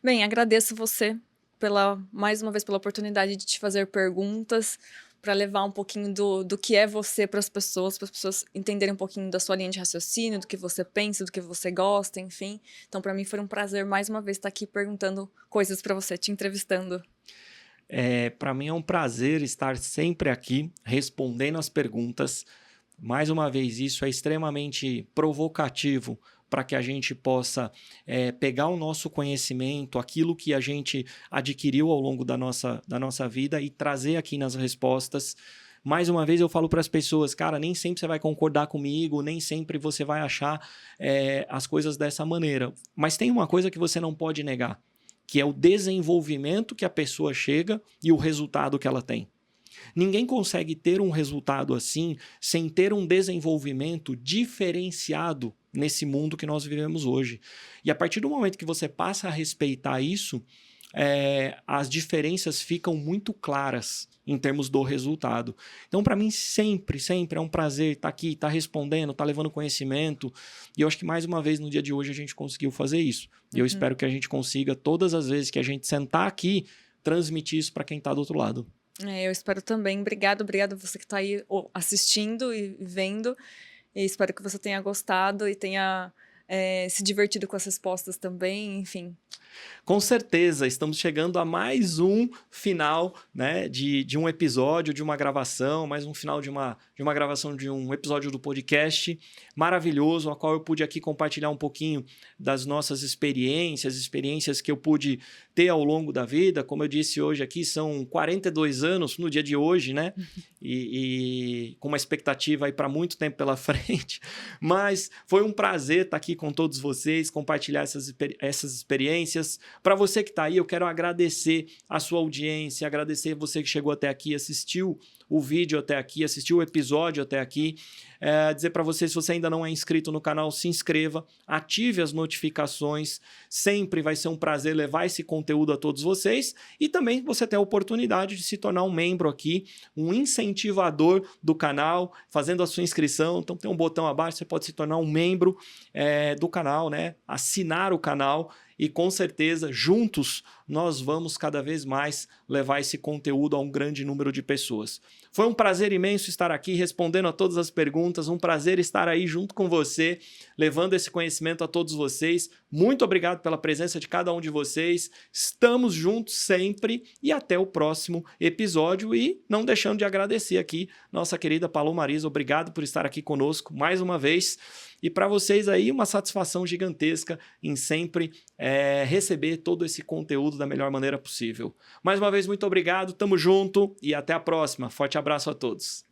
Bem, agradeço você mais uma vez pela oportunidade de te fazer perguntas, para levar um pouquinho do que é você para as pessoas entenderem um pouquinho da sua linha de raciocínio, do que você pensa, do que você gosta, enfim. Então, para mim foi um prazer mais uma vez estar aqui perguntando coisas para você, te entrevistando. Para mim é um prazer estar sempre aqui respondendo as perguntas. Mais uma vez, isso é extremamente provocativo para que a gente possa pegar o nosso conhecimento, aquilo que a gente adquiriu ao longo da nossa vida e trazer aqui nas respostas. Mais uma vez eu falo para as pessoas, cara, nem sempre você vai concordar comigo, nem sempre você vai achar as coisas dessa maneira. Mas tem uma coisa que você não pode negar, que é o desenvolvimento que a pessoa chega e o resultado que ela tem. Ninguém consegue ter um resultado assim sem ter um desenvolvimento diferenciado nesse mundo que nós vivemos hoje. E a partir do momento que você passa a respeitar isso, as diferenças ficam muito claras em termos do resultado. Então, para mim, sempre é um prazer estar aqui, estar respondendo, estar levando conhecimento. E eu acho que mais uma vez no dia de hoje a gente conseguiu fazer isso. E eu espero que a gente consiga, todas as vezes que a gente sentar aqui, transmitir isso para quem está do outro lado. Eu espero também. Obrigado a você que está aí assistindo e vendo. E espero que você tenha gostado e tenha se divertido com as respostas também, enfim. Com certeza, estamos chegando a mais um final, né, de um episódio, de uma gravação, mais um final de uma gravação de um episódio do podcast maravilhoso, a qual eu pude aqui compartilhar um pouquinho das nossas experiências que eu pude ter ao longo da vida. Como eu disse hoje aqui, são 42 anos no dia de hoje, né? E com uma expectativa aí para muito tempo pela frente. Mas foi um prazer estar aqui com todos vocês, compartilhar essas experiências. Para você que está aí, eu quero agradecer a sua audiência, agradecer você que chegou até aqui, assistiu o vídeo até aqui, assistiu o episódio até aqui. Dizer para você, se você ainda não é inscrito no canal, se inscreva, ative as notificações, sempre vai ser um prazer levar esse conteúdo a todos vocês, e também você tem a oportunidade de se tornar um membro aqui, um incentivador do canal, fazendo a sua inscrição. Então tem um botão abaixo, você pode se tornar um membro do canal, né? Assinar o canal. E com certeza, juntos, nós vamos cada vez mais levar esse conteúdo a um grande número de pessoas. Foi um prazer imenso estar aqui respondendo a todas as perguntas, um prazer estar aí junto com você, levando esse conhecimento a todos vocês. Muito obrigado pela presença de cada um de vocês. Estamos juntos sempre e até o próximo episódio. E não deixando de agradecer aqui nossa querida Paloma Marisa. Obrigado por estar aqui conosco mais uma vez. E para vocês aí, uma satisfação gigantesca em sempre receber todo esse conteúdo da melhor maneira possível. Mais uma vez, muito obrigado, tamo junto e até a próxima. Forte abraço a todos.